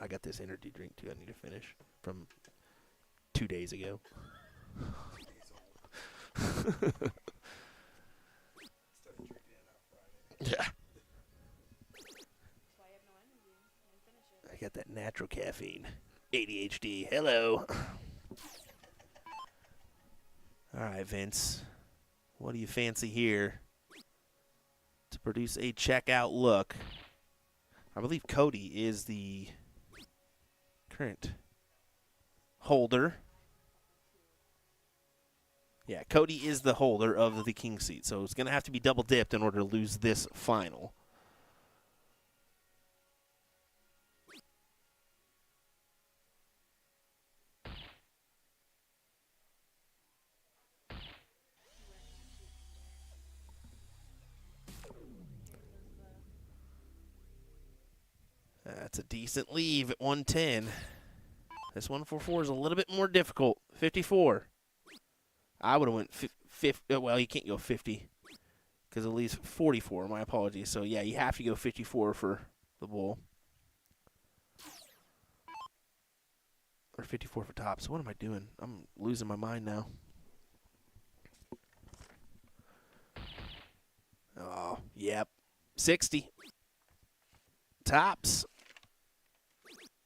I got this energy drink, too. I need to finish from 2 days ago. Yeah. I got that natural caffeine. ADHD. Hello. All right, Vince. What do you fancy here to produce a checkout look? I believe Cody is the current holder. Yeah, Cody is the holder of the king seat, so it's going to have to be double dipped in order to lose this final. That's a decent leave at 110. This 144 is a little bit more difficult. 54. I would have went 50. Well, you can't go 50 because it leaves 44. My apologies. So, yeah, you have to go 54 for the bull. Or 54 for top. So what am I doing? I'm losing my mind now. Oh, yep. 60. Tops.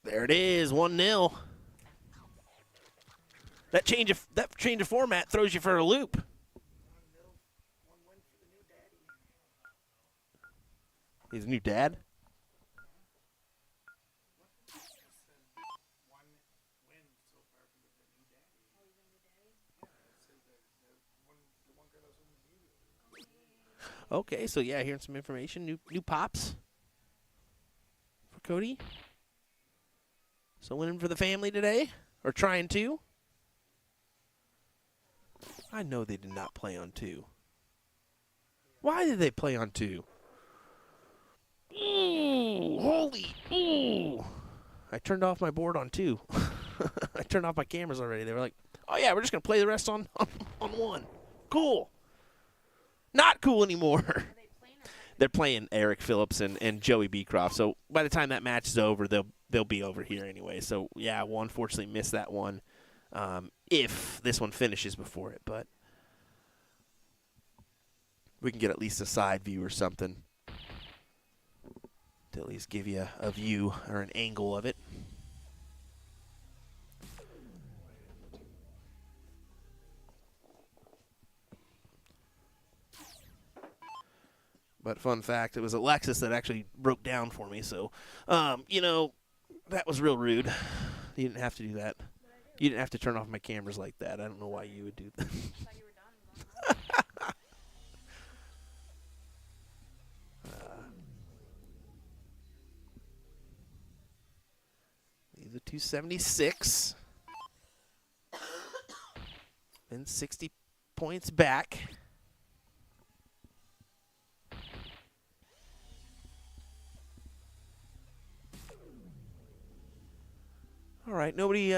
There it is, 1-0. That change of format throws you for a loop. He's a new dad? Okay, so yeah, hearing some information. New pops for Cody. So winning for the family today, or trying to. I know they did not play on 2. Why did they play on 2? Ooh, holy, ooh. I turned off my board on 2. I turned off my cameras already. They were like, oh yeah, we're just going to play the rest on 1. Cool. Not cool anymore. They're playing Eric Phillips and Joey Beecroft. So by the time that match is over, they'll be over here anyway. So yeah, we'll unfortunately miss that one if this one finishes before it. But we can get at least a side view or something to at least give you a view or an angle of it. But fun fact, it was Alexis that actually broke down for me. So, that was real rude. You didn't have to do that. You didn't have to turn off my cameras like that. I don't know why you would do that. These are 276. And 60 points back. All right, nobody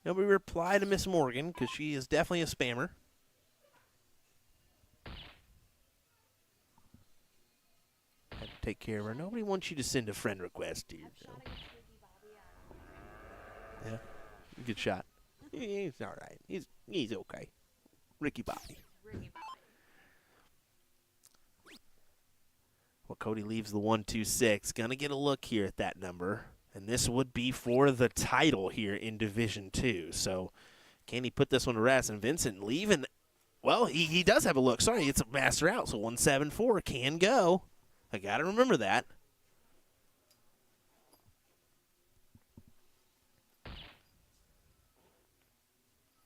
replied to Miss Morgan because she is definitely a spammer. Had to take care of her. Nobody wants you to send a friend request to you. Yeah, good shot. He's all right. He's okay. Ricky Bobby. Well, Cody leaves the 126. Gonna get a look here at that number. And this would be for the title here in Division 2. So can he put this one to rest? And Vincent leaving. Well, he does have a look. Sorry, it's a master out. So 174 can go. I got to remember that.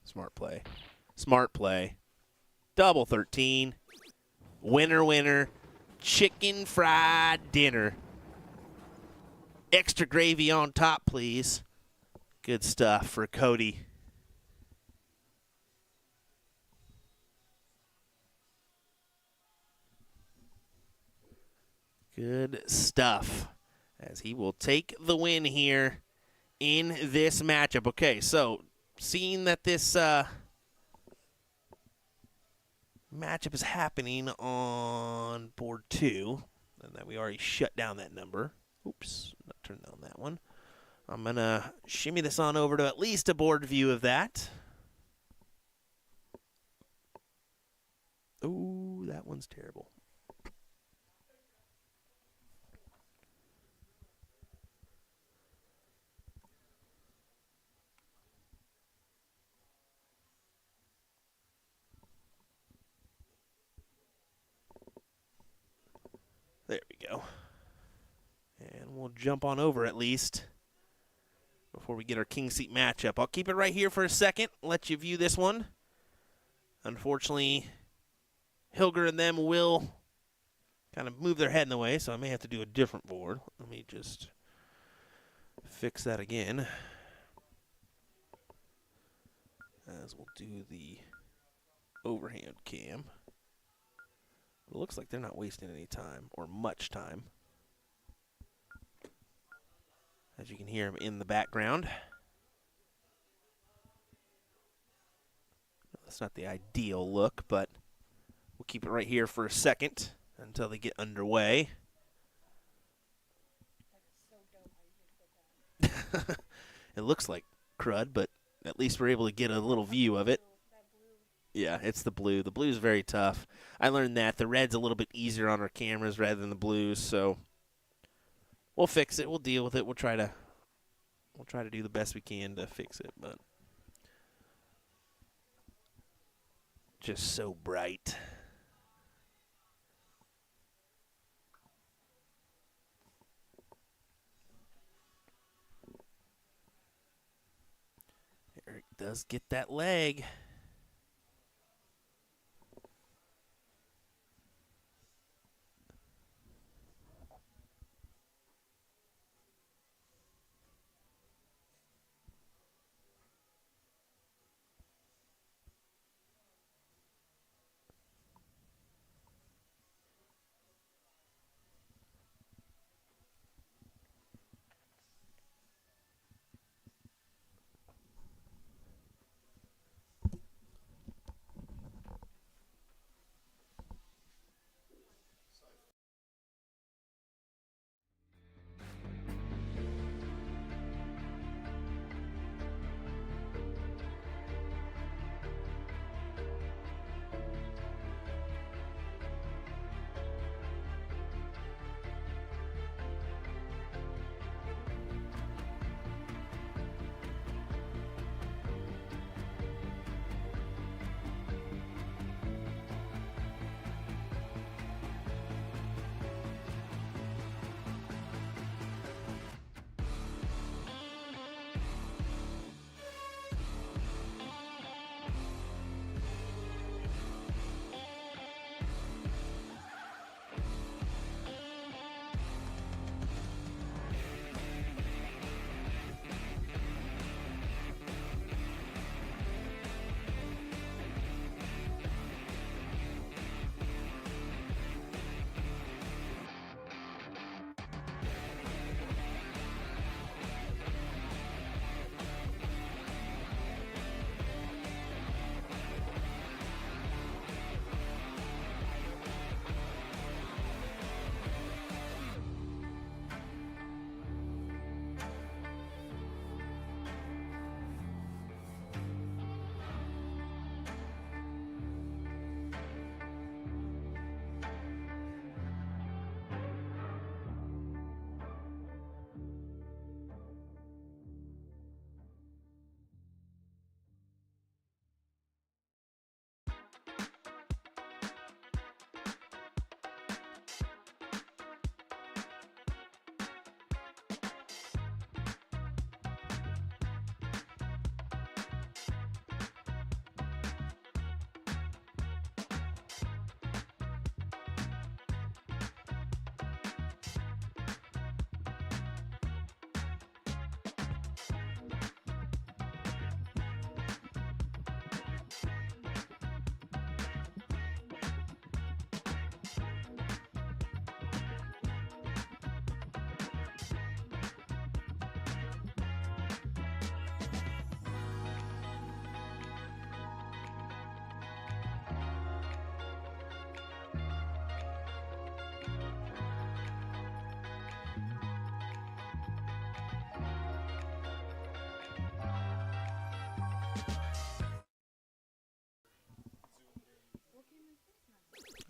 Smart play. Smart play. Double 13. Winner, winner. Chicken fried dinner. Extra gravy on top, please. Good stuff for Cody. Good stuff. As he will take the win here in this matchup. Okay, so seeing that this matchup is happening on board 2, and that we already shut down that number. Oops, not turned down that one. I'm going to shimmy this on over to at least a board view of that. Ooh, that one's terrible. There we go. And we'll jump on over at least before we get our king seat matchup. I'll keep it right here for a second, let you view this one. Unfortunately, Hilger and them will kind of move their head in the way, so I may have to do a different board. Let me just fix that again. As we'll do the overhand cam. It looks like they're not wasting any time, or much time. As you can hear them in the background. That's not the ideal look, but we'll keep it right here for a second until they get underway. It looks like crud, but at least we're able to get a little view of it. Yeah, it's the blue. The blue's very tough. I learned that. The red's a little bit easier on our cameras rather than the blues, so we'll fix it. We'll deal with it. We'll try to do the best we can to fix it, but just so bright. Eric does get that leg.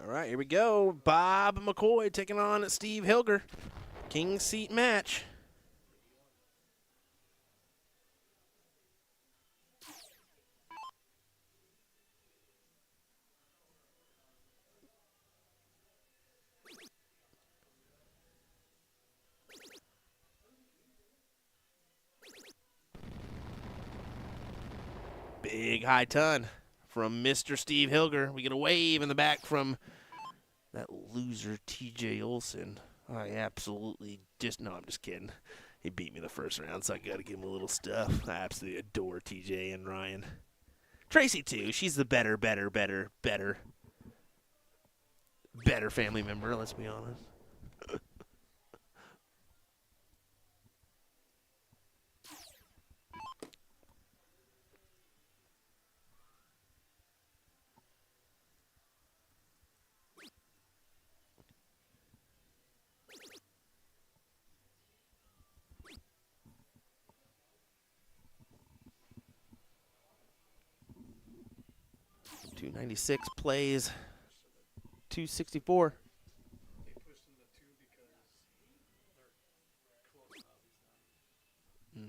All right, here we go. Bob McCoy taking on Steve Hilger. King seat match. Big high ton from Mr. Steve Hilger. We get a wave in the back from that loser TJ Olson. I absolutely just, no, I'm just kidding. He beat me the first round, so I got to give him a little stuff. I absolutely adore TJ and Ryan. Tracy, too. She's the better family member, let's be honest. .296 plays 264. They pushed him to 2 because they're close now.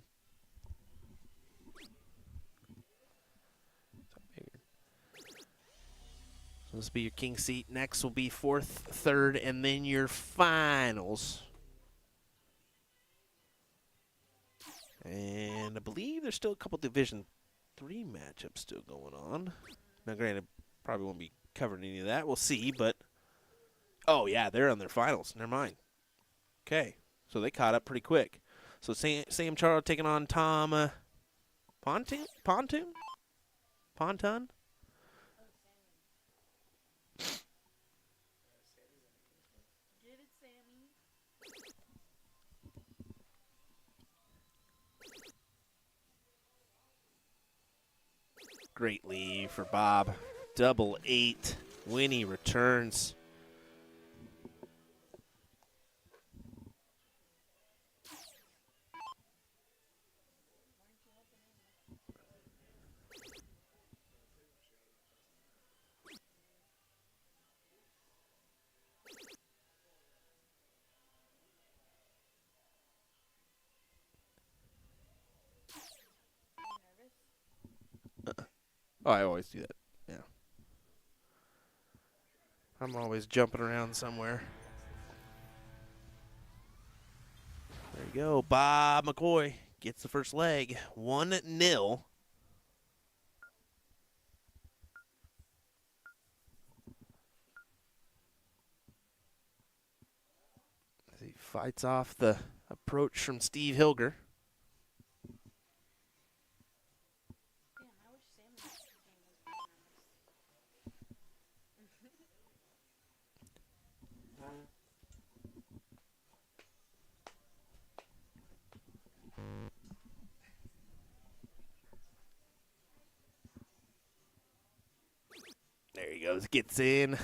So this will be your king seat. Next will be fourth, third, and then your finals. And I believe there's still a couple Division III matchups still going on. Now, granted, probably won't be covering any of that. We'll see, but oh yeah, they're on their finals. Never mind. Okay, so they caught up pretty quick. So Sam Charles taking on Tom Pontoon. Get it, Sammy. Great lead for Bob. 8-8 when he returns. Oh, I always do that. Yeah. I'm always jumping around somewhere. There you go. Bob McCoy gets the first leg. 1-0. As he fights off the approach from Steve Hilger. Damn, I wish Sammy's game was better than There he goes. Gets in.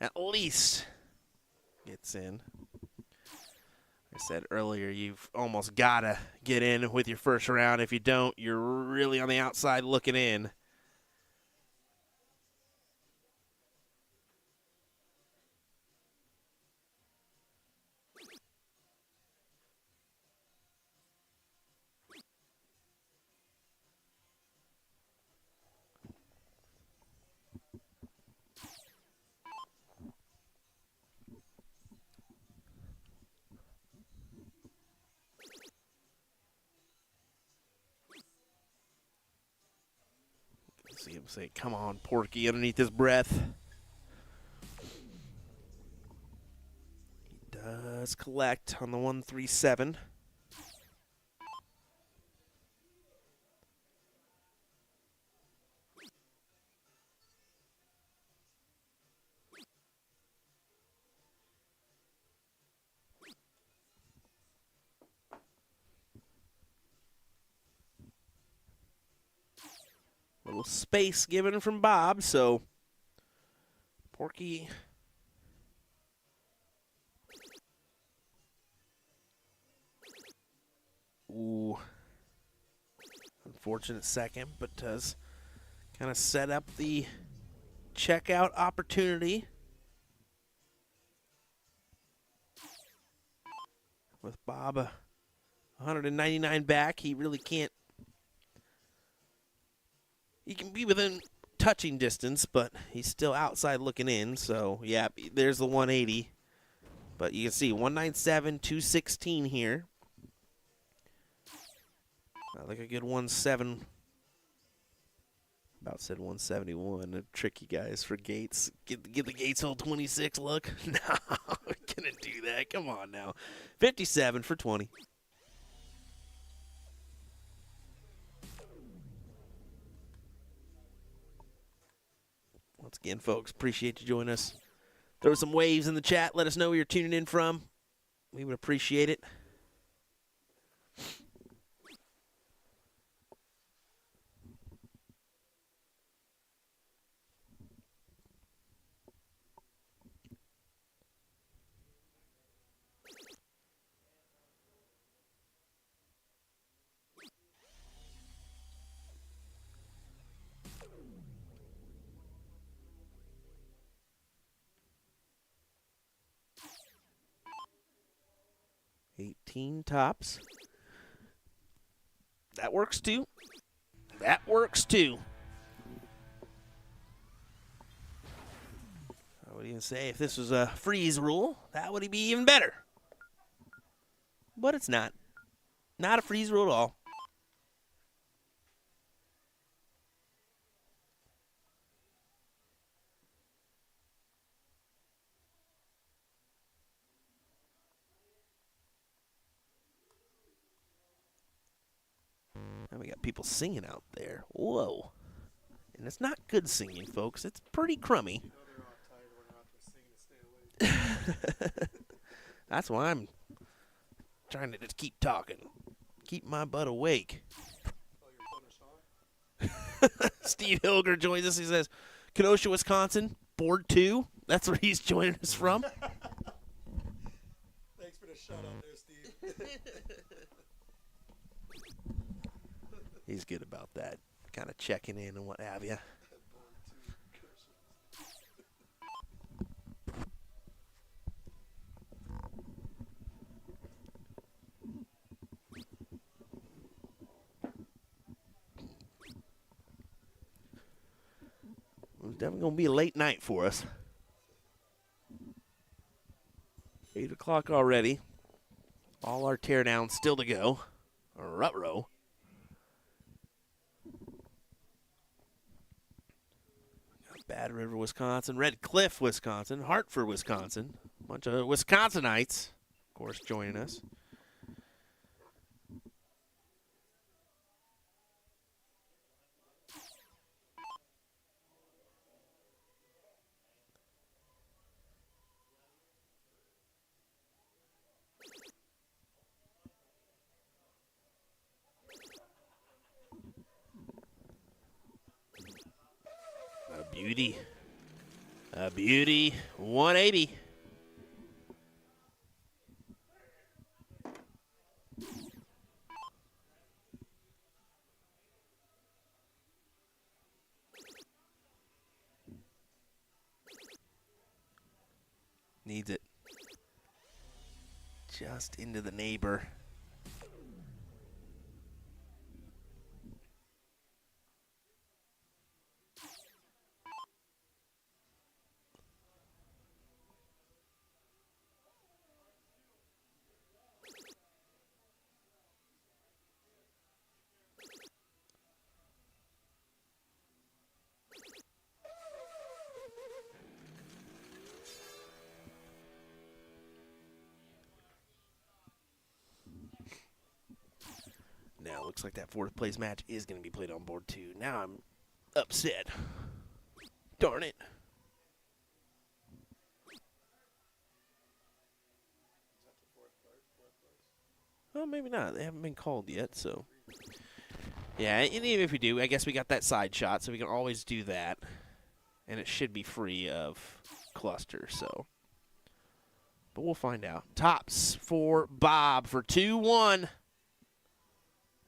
At least gets in. I said earlier, you've almost got to get in with your first round. If you don't, you're really on the outside looking in. See him say, "Come on, Porky," underneath his breath. He does collect on the 137. Little space given from Bob, so Porky ooh. Unfortunate second, but does kind of set up the checkout opportunity with Bob 199 back. He really can't. He can be within touching distance, but he's still outside looking in. So, yeah, there's the 180. But you can see 197, 216 here. I like a good 17. About said 171. A tricky guys for Gates. Get the Gates old 26 look. No, we're gonna do that. Come on now. 57 for 20. Once again, folks, appreciate you joining us. Throw some waves in the chat. Let us know where you're tuning in from. We would appreciate it. Tops. That works too. That works too. I would even say if this was a freeze rule, that would be even better. But it's not. Not a freeze rule at all. And we got people singing out there. Whoa. And it's not good singing, folks. It's pretty crummy. That's why I'm trying to just keep talking. Keep my butt awake. Steve Hilger joins us. He says, Kenosha, Wisconsin, board 2. That's where he's joining us from. Thanks for the shout out there, Steve. He's good about that, kind of checking in and what have you. It's definitely going to be a late night for us. 8 o'clock already. All our teardowns still to go. Ruh-roh. Bad River, Wisconsin, Red Cliff, Wisconsin, Hartford, Wisconsin. A bunch of Wisconsinites, of course, joining us. Beauty. A beauty. 180. Needs it. Just into the neighbor. Now, looks like that fourth place match is going to be played on board 2. Now I'm upset. Darn it. Well, maybe not. They haven't been called yet, so. Yeah, and even if we do, I guess we got that side shot, so we can always do that. And it should be free of cluster, so. But we'll find out. Tops for Bob for 2-1.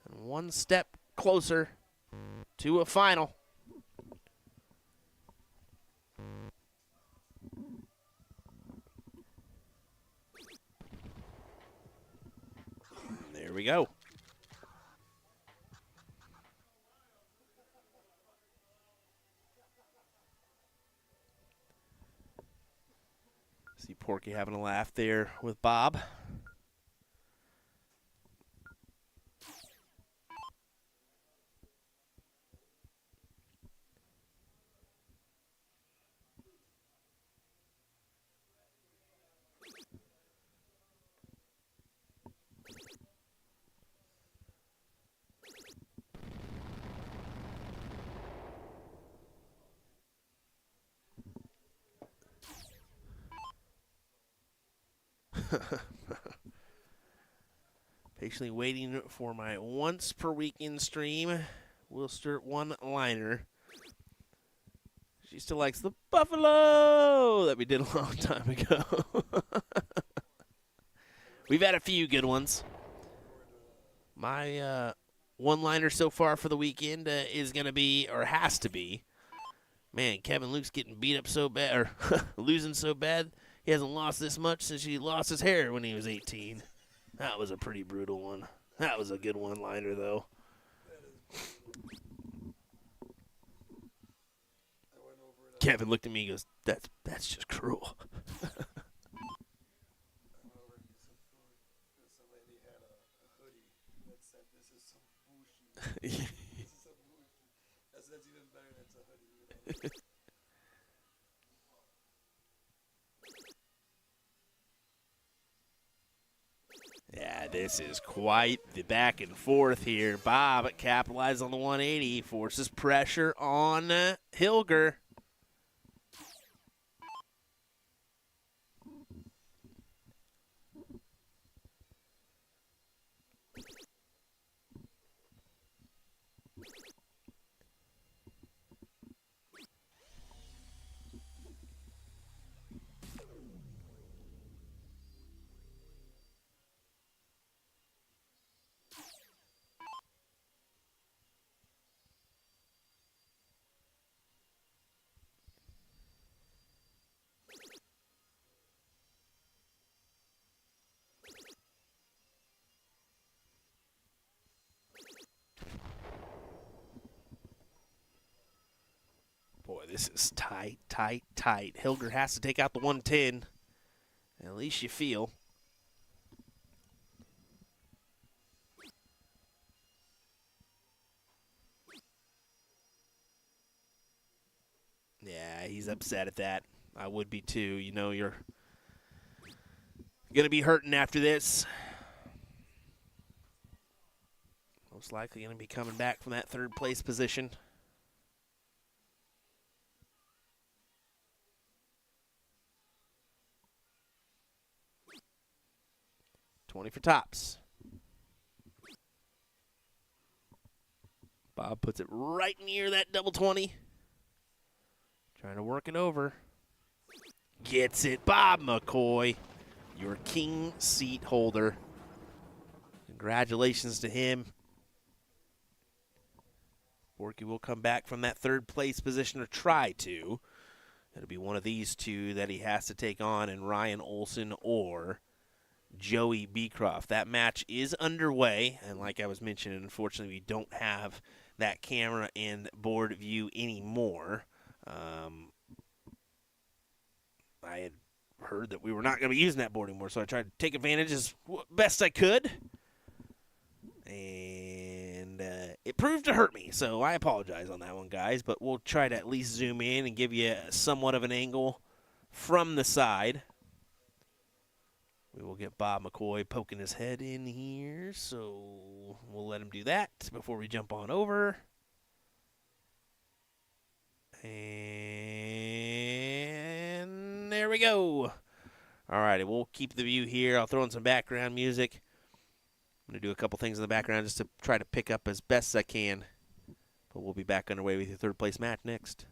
And one step closer to a final. we go. See Porky having a laugh there with Bob. Patiently waiting for my once per weekend stream. Wilster one-liner. She still likes the Buffalo that we did a long time ago. We've had a few good ones. My one-liner so far for the weekend is going to be, or has to be, man, Kevin Luke's getting beat up so bad, or losing so bad, he hasn't lost this much since he lost his hair when he was 18. That was a pretty brutal one. That was a good one-liner, though. Kevin looked at me and goes, that's just cruel. Yeah, this is quite the back and forth here. Bob capitalizes on the 180, forces pressure on Hilger. Boy, this is tight, tight, tight. Hilger has to take out the 110. At least you feel. Yeah, he's upset at that. I would be too. You know, you're going to be hurting after this. Most likely going to be coming back from that third place position. $20 for tops. Bob puts it right near that double 20. Trying to work it over. Gets it. Bob McCoy, your king seat holder. Congratulations to him. Borky will come back from that third place position, or try to. It'll be one of these two that he has to take on, and Ryan Olson or Joey Beecroft. That match is underway, and like I was mentioning, unfortunately we don't have that camera and board view anymore. I had heard that we were not going to be using that board anymore, so I tried to take advantage as best I could, and it proved to hurt me, so I apologize on that one, guys, but we'll try to at least zoom in and give you somewhat of an angle from the side. We will get Bob McCoy poking his head in here, so we'll let him do that before we jump on over. And there we go. All right, we'll keep the view here. I'll throw in some background music. I'm going to do a couple things in the background just to try to pick up as best as I can. But we'll be back underway with your third place match next.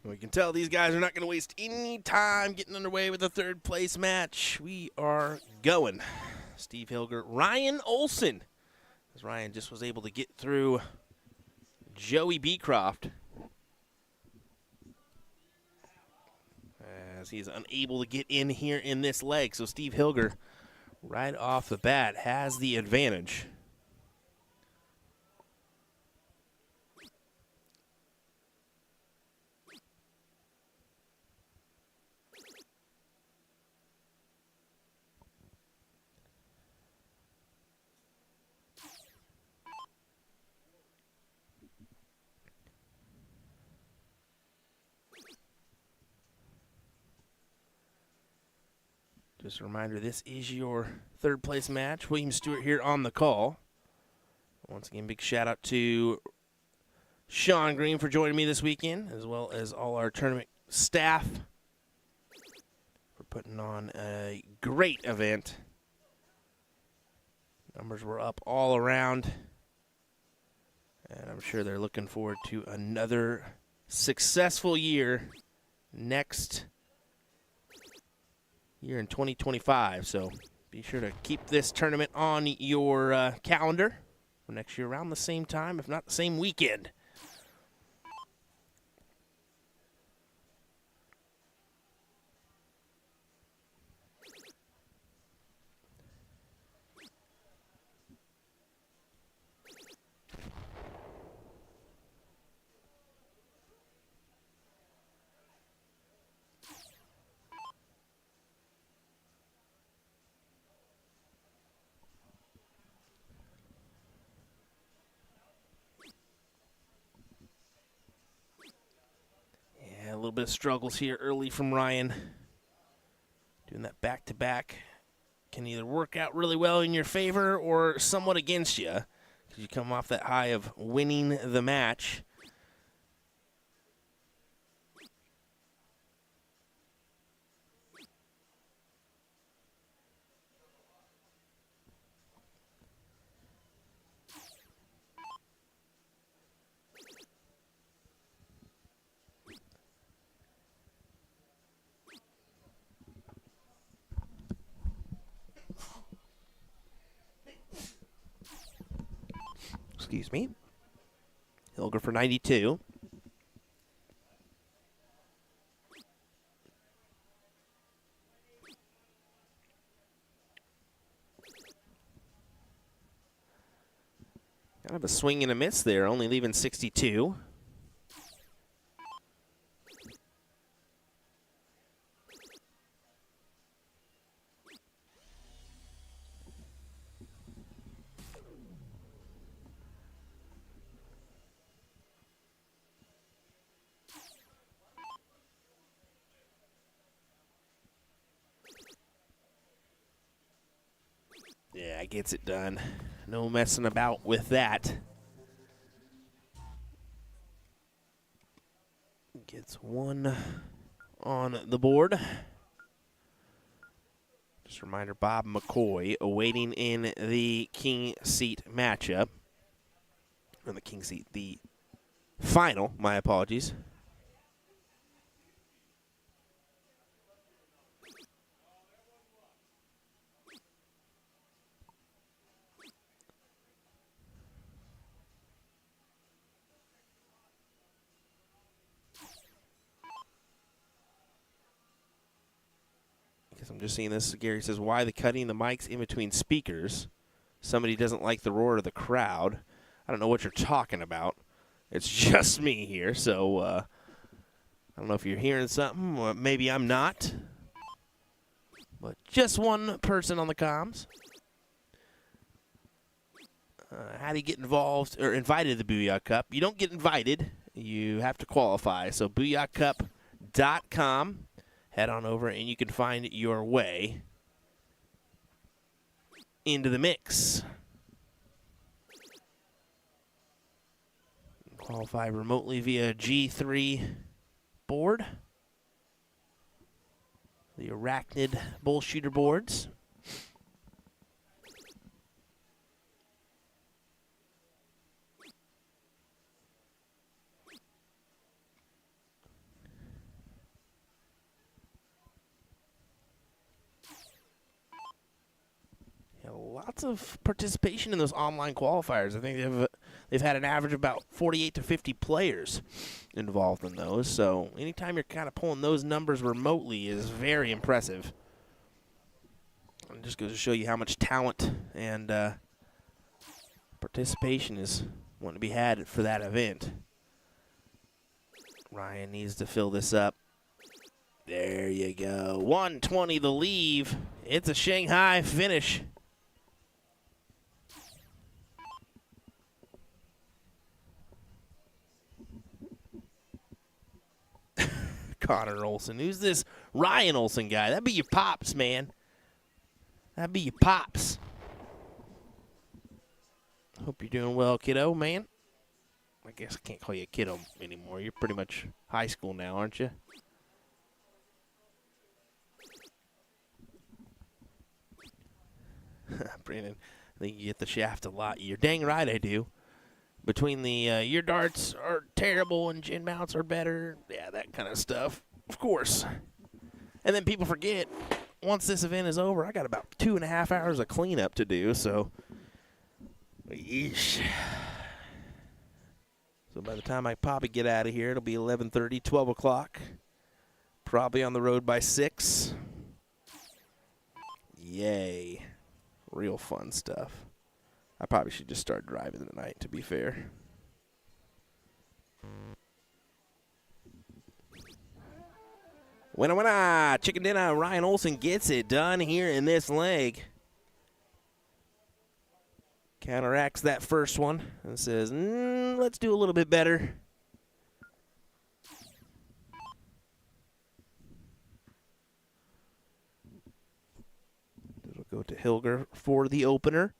We can tell these guys are not going to waste any time getting underway with the third place match. We are going. Steve Hilger, Ryan Olson. As Ryan just was able to get through Joey Beecroft. As he's unable to get in here in this leg. So Steve Hilger, right off the bat, has the advantage. Just a reminder, this is your third place match. William Stewart here on the call. Once again, big shout out to Sean Green for joining me this weekend, as well as all our tournament staff for putting on a great event. Numbers were up all around, and I'm sure they're looking forward to another successful year next year in 2025. So be sure to keep this tournament on your calendar for next year around the same time, if not the same weekend. A little bit of struggles here early from Ryan. Doing that back-to-back can either work out really well in your favor or somewhat against you, because you come off that high of winning the match. Excuse me. Hilger for 92. Kind of a swing and a miss there, only leaving 62. Yeah, gets it done. No messing about with that. Gets one on the board. Just a reminder, Bob McCoy awaiting in the king seat matchup. Or the king seat, the final, my apologies. I'm just seeing this. Gary says, why the cutting the mics in between speakers? Somebody doesn't like the roar of the crowd. I don't know what you're talking about. It's just me here, so I don't know if you're hearing something, or maybe I'm not. But just one person on the comms. How do you get involved or invited to the Booyah Cup? You don't get invited. You have to qualify. So booyahcup.com. Head on over and you can find your way into the mix. Qualify remotely via G3 board. The Arachnid bull shooter boards. lots of participation in those online qualifiers. I think they've had an average of about 48 to 50 players involved in those. So anytime you're kind of pulling those numbers remotely is very impressive. It just goes to show you how much talent and participation is wanting to be had for that event. Ryan needs to fill this up. There you go. 120 the leave. It's a Shanghai finish. Connor Olson. Who's this Ryan Olson guy? That'd be your pops, man. That'd be your pops. Hope you're doing well, kiddo, man. I guess I can't call you a kiddo anymore. You're pretty much high school now, aren't you? Brandon, I think you get the shaft a lot. You're dang right I do. Between the your darts are terrible and gin mounts are better. Yeah, that kind of stuff. Of course. And then people forget, once this event is over, I got about 2.5 hours of cleanup to do, so yeesh. So by the time I probably get out of here, it'll be 11:30, 12 o'clock. Probably on the road by 6. Yay. Real fun stuff. I probably should just start driving tonight, to be fair. Winner, chicken dinner. Ryan Olson gets it done here in this leg. Counteracts that first one and says, let's do a little bit better. It'll go to Hilger for the opener.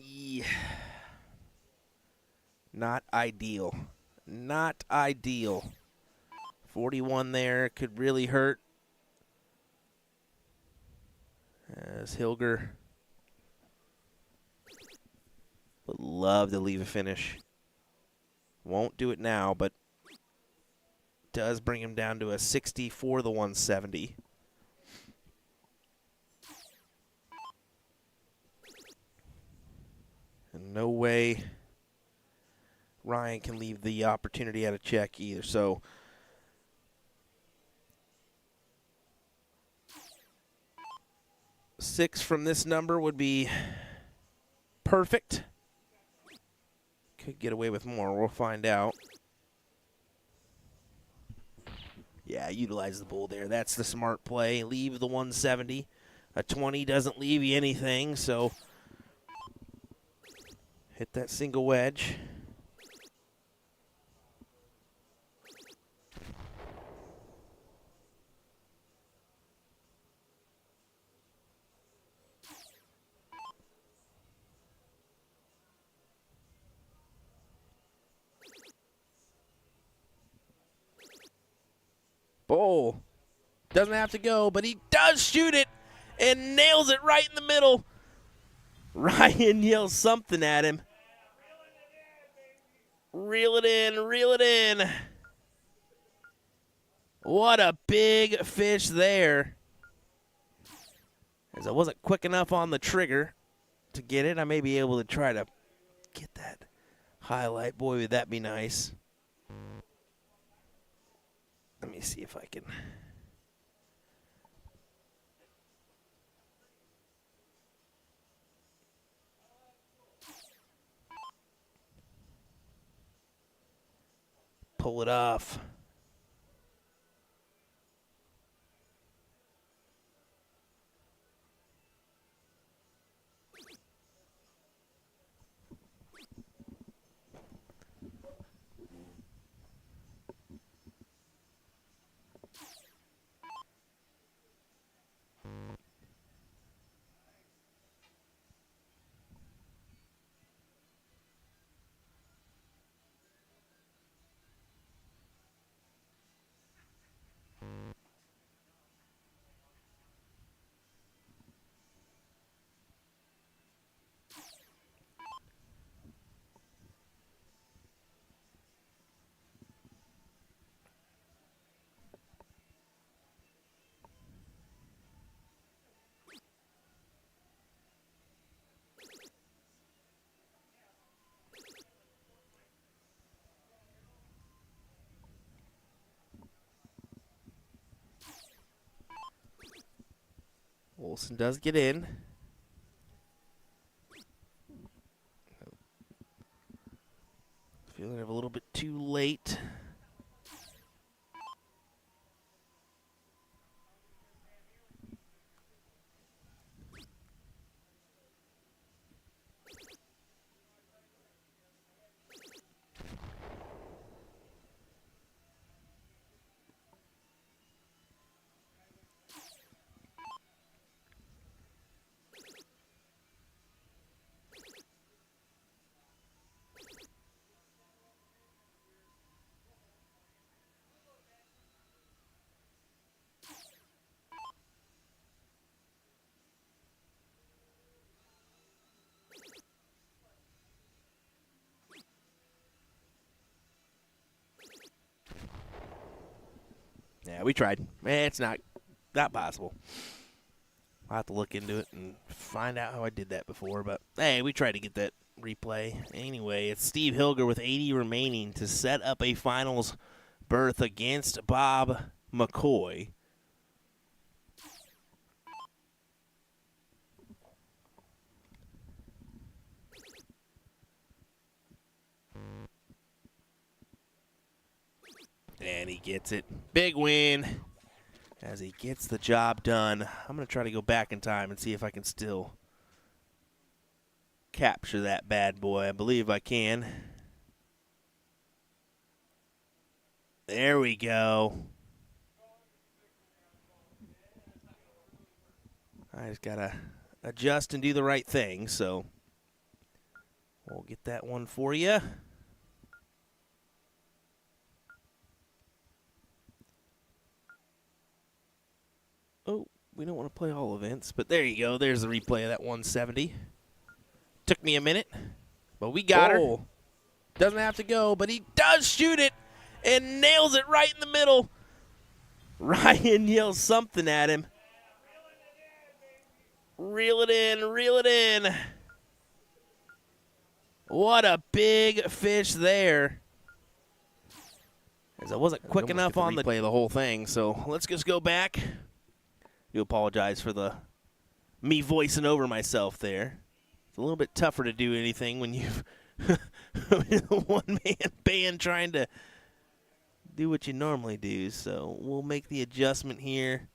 Yeah. Not ideal. Not ideal. 41 there could really hurt. As Hilger would love to leave a finish. Won't do it now, but does bring him down to a 60 for the 170. And no way Ryan can leave the opportunity out of check either. So six from this number would be perfect. Could get away with more. We'll find out. Yeah, utilize the bull there. That's the smart play. Leave the 170. A 20 doesn't leave you anything, so hit that single wedge. Bowl doesn't have to go, but he does shoot it and nails it right in the middle. Ryan yells something at him. Reel it in, reel it in. What a big fish there. As I wasn't quick enough on the trigger to get it, I may be able to try to get that highlight. Boy, would that be nice. Let me see if I can. Pull it off. Wilson does get in. Feeling it a little bit too late. Yeah, we tried. It's not possible. I'll have to look into it and find out how I did that before. But, hey, we tried to get that replay. Anyway, it's Steve Hilger with 80 remaining to set up a finals berth against Bob McCoy. And he gets it. Big win as he gets the job done. I'm going to try to go back in time and see if I can still capture that bad boy. I believe I can. There we go. I just got to adjust and do the right thing, so we'll get that one for you. Oh, we don't want to play all events, but there you go. There's the replay of that 170. Took me a minute, but we got her. Doesn't have to go, but he does shoot it and nails it right in the middle. Ryan yells something at him. Reel it in, reel it in. What a big fish there. As I wasn't quick enough on the play the whole thing, so let's just go back. Do apologize for me voicing over myself there. It's a little bit tougher to do anything when you've a one-man band trying to do what you normally do. So we'll make the adjustment here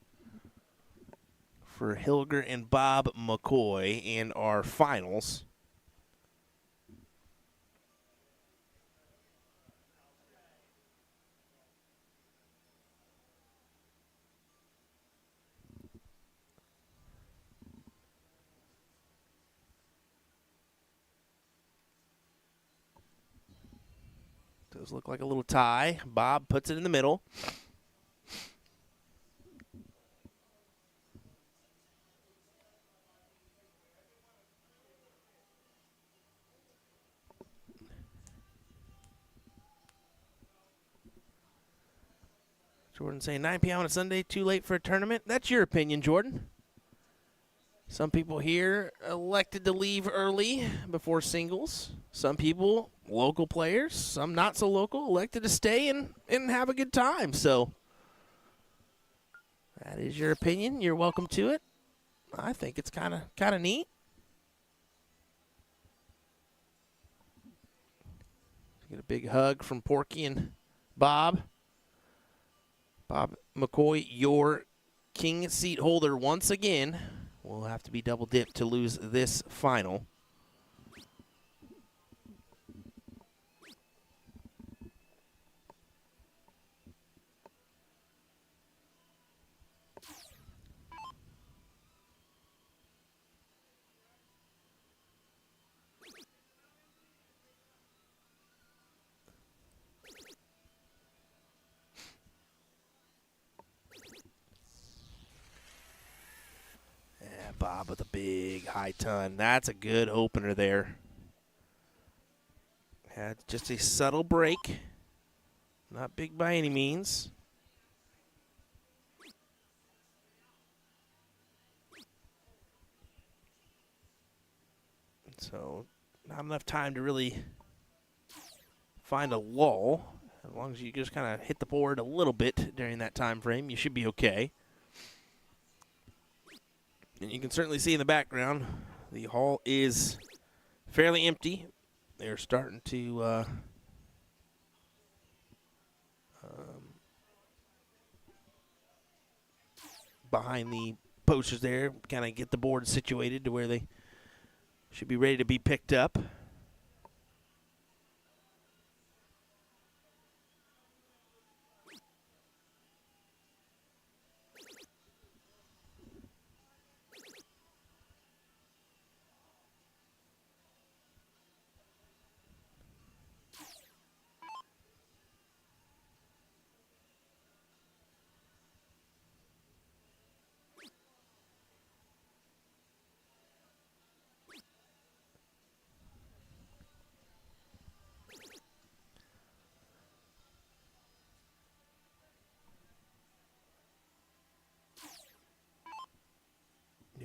for Hilger and Bob McCoy in our finals. Does look like a little tie. Bob puts it in the middle. Jordan saying 9 p.m. on a Sunday, too late for a tournament. That's your opinion, Jordan. Some people here elected to leave early before singles. Some people, local players, some not so local, elected to stay and have a good time. So that is your opinion. You're welcome to it. I think it's kind of neat. Get a big hug from Porky and Bob. Bob McCoy, your king seat holder once again. Will have to be double dipped to lose this final. Bob with a big high ton. That's a good opener there. Had just a subtle break. Not big by any means. So not enough time to really find a lull. As long as you just kind of hit the board a little bit during that time frame, you should be okay. And you can certainly see in the background, the hall is fairly empty. They're starting to behind the posters there, kind of get the board situated to where they should be ready to be picked up.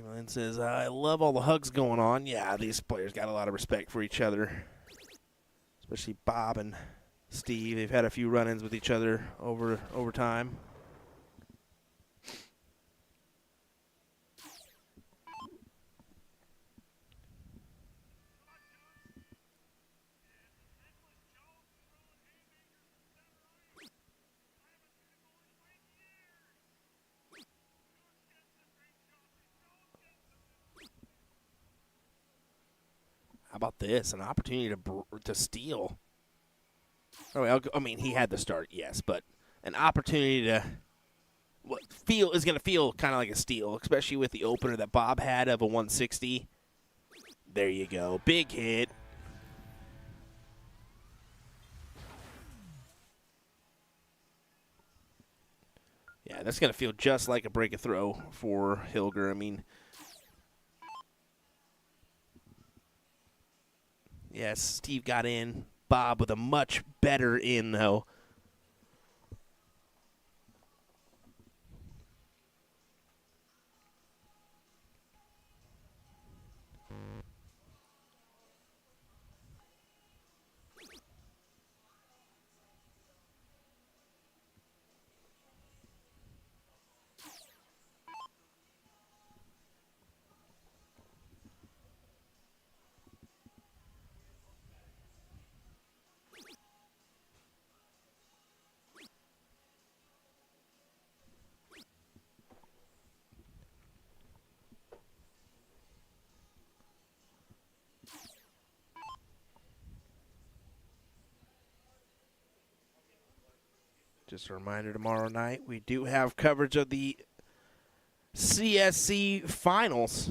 Lynn says, I love all the hugs going on. Yeah, these players got a lot of respect for each other, especially Bob and Steve. They've had a few run-ins with each other over time. How about this? An opportunity to steal. Oh, I mean, he had the start, yes, but an opportunity to is going to feel kind of like a steal, especially with the opener that Bob had of a 160. There you go. Big hit. Yeah, that's going to feel just like a break a throw for Hilger. I mean, yes, Steve got in. Bob with a much better in, though. Just a reminder, tomorrow night we do have coverage of the CSC Finals.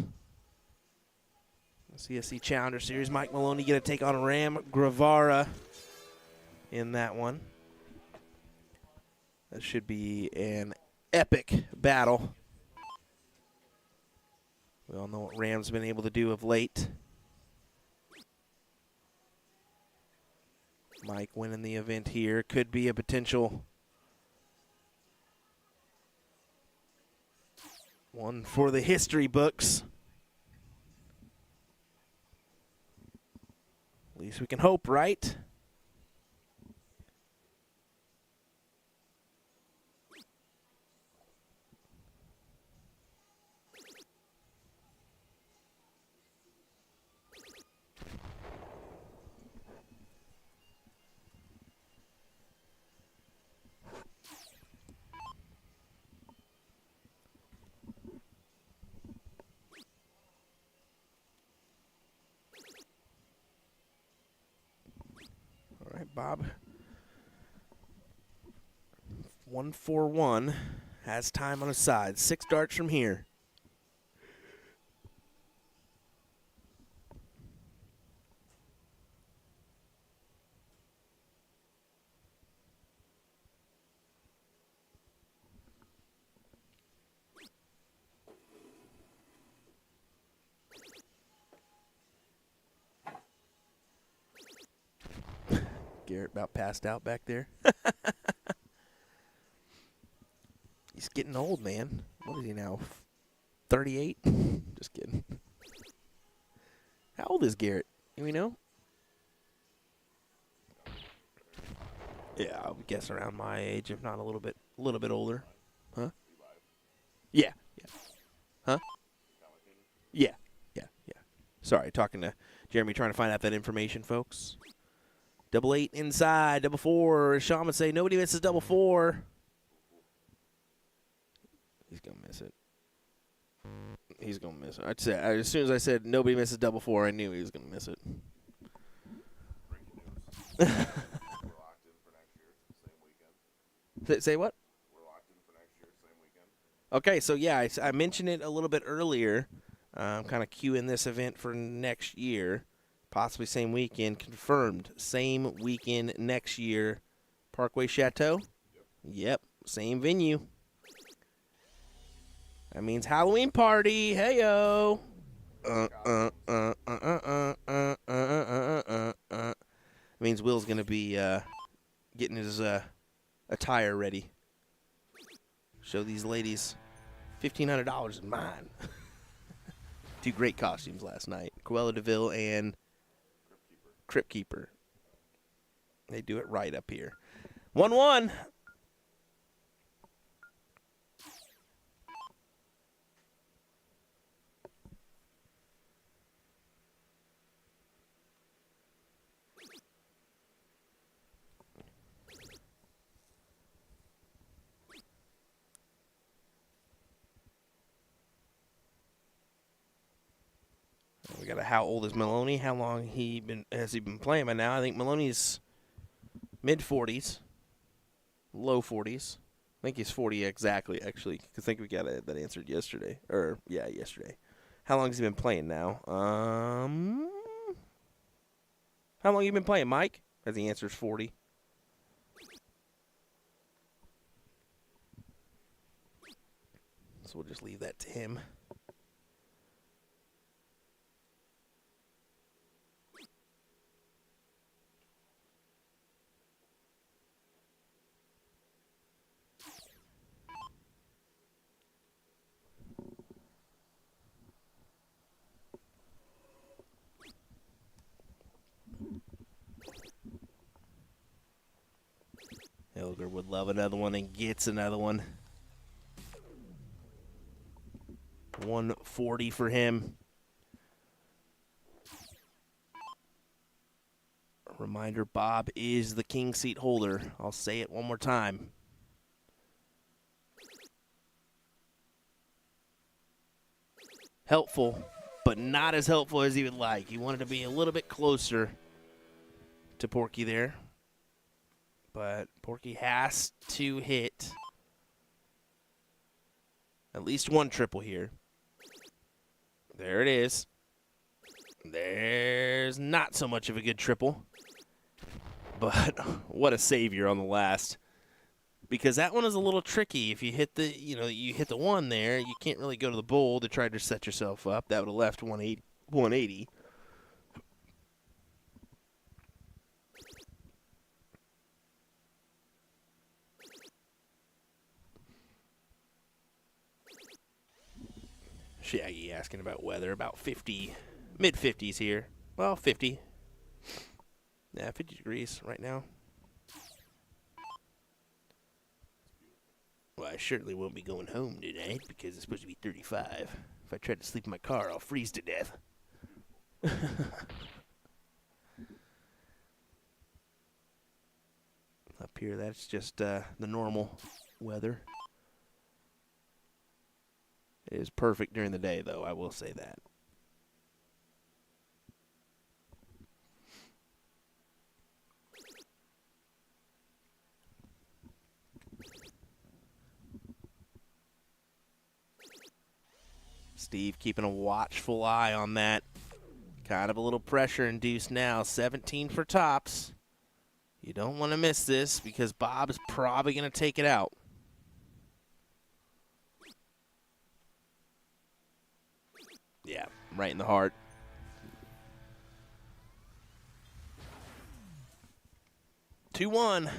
The CSC Challenger Series. Mike Maloney going to take on Ram Gravara in that one. That should be an epic battle. We all know what Ram's been able to do of late. Mike winning the event here could be a potential one for the history books. At least we can hope, right? All right, Bob. 1-4-1 has time on his side. 6 darts from here. Garrett about passed out back there. He's getting old, man. What is he now? 38? Just kidding. How old is Garrett? Do we know? Yeah, I would guess around my age, if not a little bit older. Huh? Yeah. Huh? Yeah. Sorry, talking to Jeremy, trying to find out that information, folks. 88 inside, 4. Sean would say nobody misses 4. He's gonna miss it. He's gonna miss it. I'd say as soon as I said nobody misses 4, I knew he was gonna miss it. We're locked in for next year, same weekend. Say what? We're locked in for next year, same weekend. Okay, so yeah, I mentioned it a little bit earlier. I'm kind of queuing this event for next year, possibly same weekend. Confirmed, same weekend next year. Parkway Chateau? Yep, same venue. That means Halloween party. Hey-yo. Means Will's going to be getting his attire ready. Show these ladies $1,500 in mine. 2 great costumes last night. Cruella DeVille and Crypt Keeper. They do it right up here. 1-1. We got a how old is Maloney? How long has he been playing by now? I think Maloney's mid-40s, low 40s. I think he's 40 exactly, actually. 'Cause I think we got that answered yesterday. Yesterday. How long has he been playing now? How long you been playing, Mike? As the answer is 40. So we'll just leave that to him. Hilger would love another one and gets another one. 140 for him. Reminder, Bob is the king seat holder. I'll say it one more time. Helpful, but not as helpful as he would like. He wanted to be a little bit closer to Porky there. But Porky has to hit at least one triple here. There it is. There's not so much of a good triple. But what a savior on the last. Because that one is a little tricky. If you hit you hit the one there, you can't really go to the bowl to try to set yourself up. That would have left 180. Shaggy asking about weather. About 50, mid-50s here. Well, 50. Yeah, 50 degrees right now. Well, I certainly won't be going home tonight because it's supposed to be 35. If I try to sleep in my car, I'll freeze to death. Up here, that's just the normal weather. It is perfect during the day, though, I will say that. Steve keeping a watchful eye on that. Kind of a little pressure induced now. 17 for tops. You don't want to miss this because Bob is probably going to take it out. Yeah, right in the heart. Two one.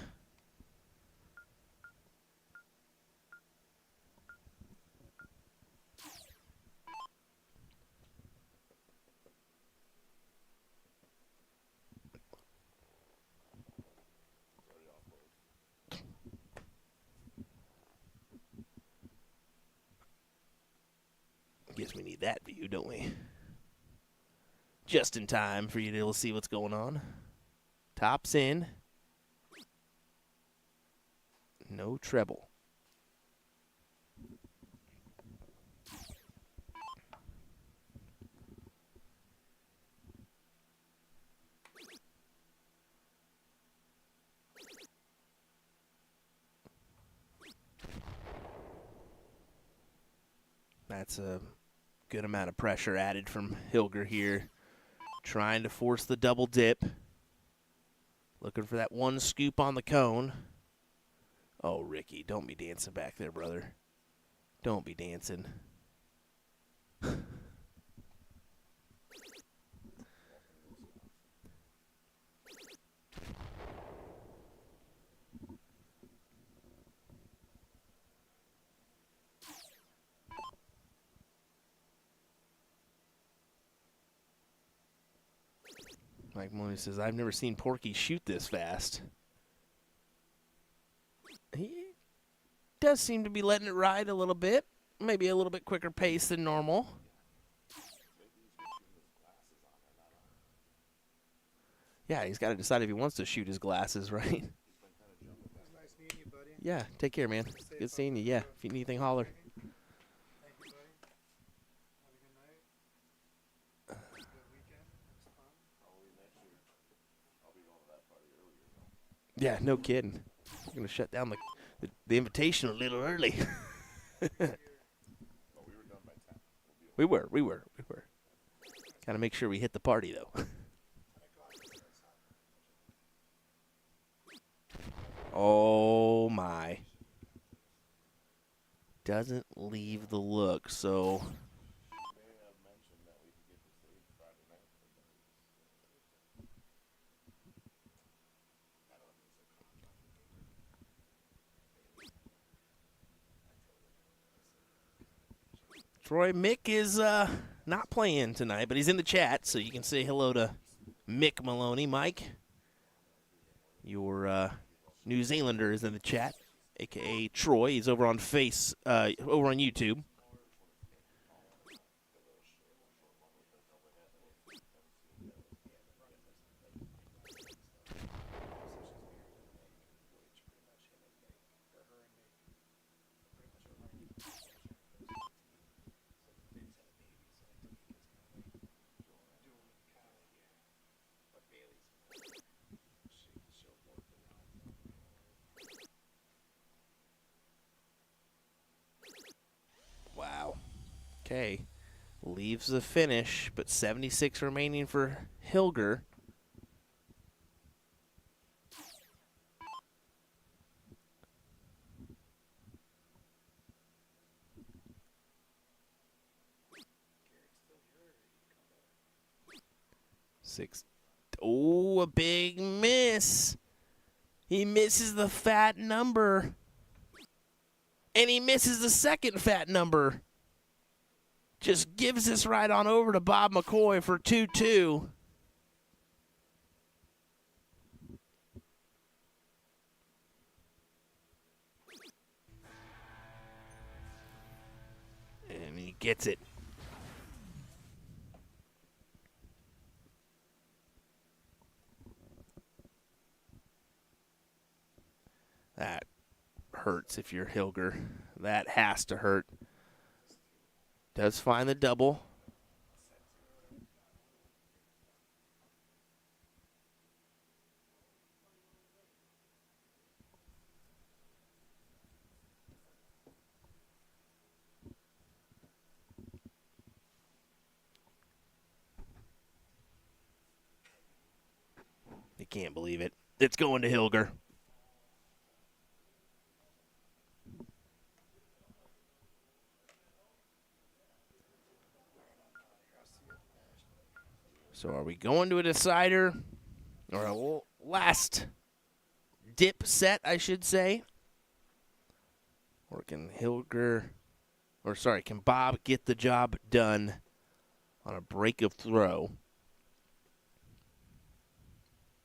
guess we need that view, don't we? Just in time for you to be able to see what's going on. Tops in. No treble. That's a good amount of pressure added from Hilger here. Trying to force the double dip. Looking for that one scoop on the cone. Oh, Ricky, don't be dancing back there, brother. Don't be dancing. Mike Maloney says, I've never seen Porky shoot this fast. He does seem to be letting it ride a little bit. Maybe a little bit quicker pace than normal. Yeah, he's got to decide if he wants to shoot his glasses, right? Nice meeting you, buddy. Yeah, take care, man. Good seeing you. Yeah, if you need anything, holler. Thank you, buddy. Have a good night. Good weekend. It's fun. Yeah, no kidding. We're going to shut down the invitation a little early. We were. Got to make sure we hit the party, though. Oh, my. Doesn't leave the look, so... Troy Mick is not playing tonight, but he's in the chat, so you can say hello to Mick Maloney. Mike, your New Zealander is in the chat, a.k.a. Troy. He's over on over on YouTube. Wow. Okay. Leaves the finish, but 76 remaining for Hilger. Six. Oh, a big miss. He misses the fat number. And he misses the second fat number. Just gives this right on over to Bob McCoy for 2-2. And he gets it. That hurts if you're Hilger. That has to hurt. Does find the double. You can't believe it. It's going to Hilger. So are we going to a decider or a last dip set, I should say? Or can can Bob get the job done on a break of throw?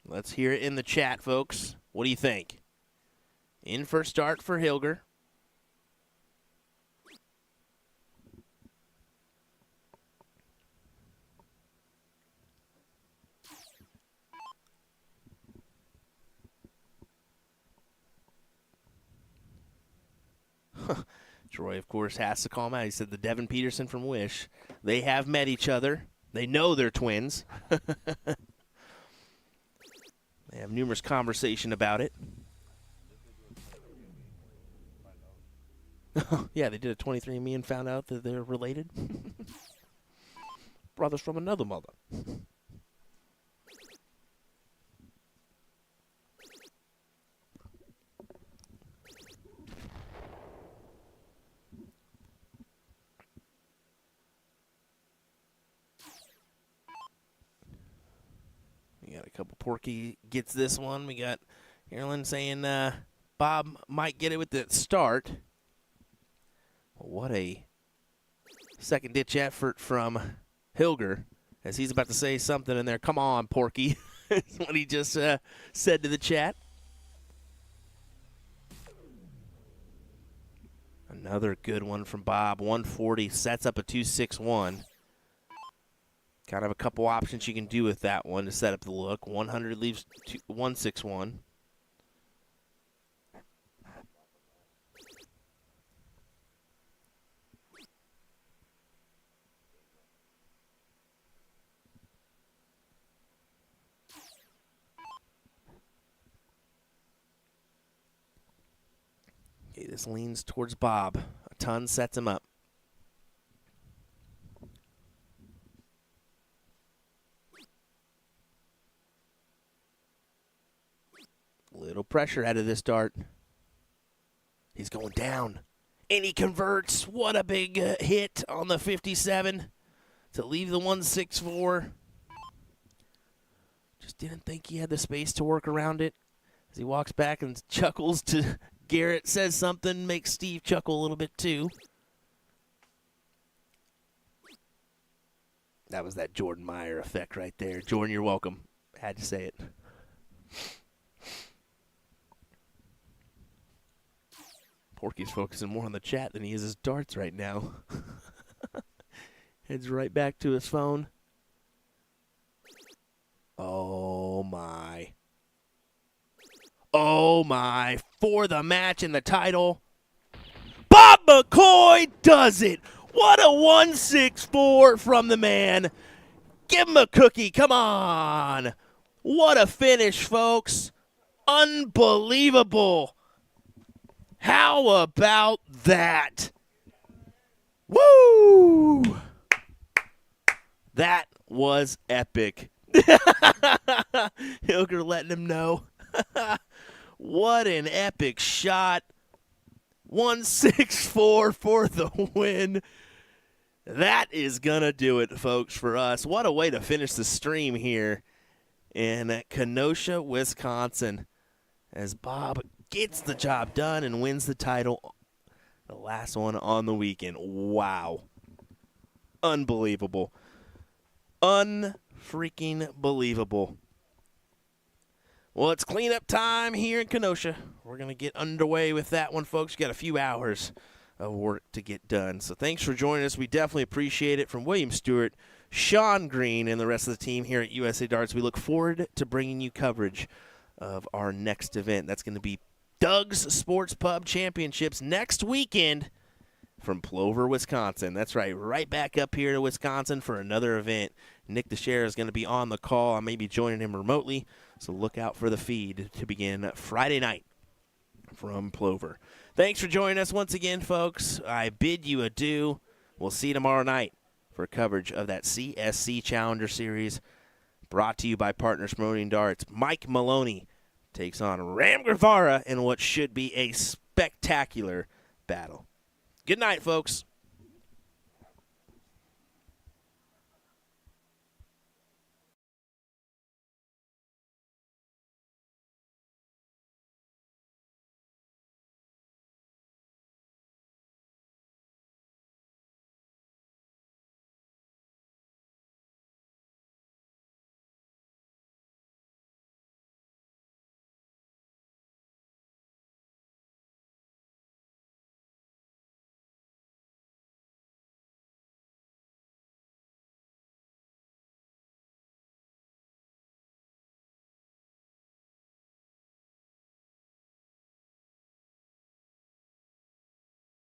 Let's hear it in the chat, folks. What do you think? In for start for Hilger. Troy, of course, has to call him out. He said the Devin Peterson from Wish. They have met each other. They know they're twins. They have numerous conversation about it. Yeah, they did a 23andMe and found out that they're related. Brothers from another mother. We got a couple. Porky gets this one. We got Carolyn saying Bob might get it with the start. What a second-ditch effort from Hilger as he's about to say something in there. Come on, Porky. That's what he just said to the chat. Another good one from Bob. 140 sets up a 261. Kind of a couple options you can do with that one to set up the look. 100 leaves 161. Okay, this leans towards Bob. A ton sets him up. Little pressure out of this dart. He's going down. And he converts. What a big hit on the 57 to leave the 164. Just didn't think he had the space to work around it. As he walks back and chuckles to Garrett, says something, makes Steve chuckle a little bit too. That was that Jordan Meyer effect right there. Jordan, you're welcome. Had to say it. Porky's focusing more on the chat than he is his darts right now. Heads right back to his phone. Oh, my. Oh, my. For the match and the title. Bob McCoy does it. What a 164 from the man. Give him a cookie. Come on. What a finish, folks. Unbelievable. How about that? Woo! That was epic. Hilger letting him know. What an epic shot. 164 for the win. That is going to do it, folks, for us. What a way to finish the stream here in Kenosha, Wisconsin, as Bob gets the job done and wins the title. The last one on the weekend. Wow. Unbelievable. Unfreaking believable. Well, it's cleanup time here in Kenosha. We're going to get underway with that one, folks. Got a few hours of work to get done. So thanks for joining us. We definitely appreciate it. From William Stewart, Sean Green, and the rest of the team here at USA Darts, we look forward to bringing you coverage of our next event. That's going to be Doug's Sports Pub Championships next weekend from Plover, Wisconsin. That's right back up here to Wisconsin for another event. Nick DeShera is going to be on the call. I may be joining him remotely, so look out for the feed to begin Friday night from Plover. Thanks for joining us once again, folks. I bid you adieu. We'll see you tomorrow night for coverage of that CSC Challenger Series brought to you by Partners Promoting Darts. Mike Maloney takes on Ram Guevara in what should be a spectacular battle. Good night, folks.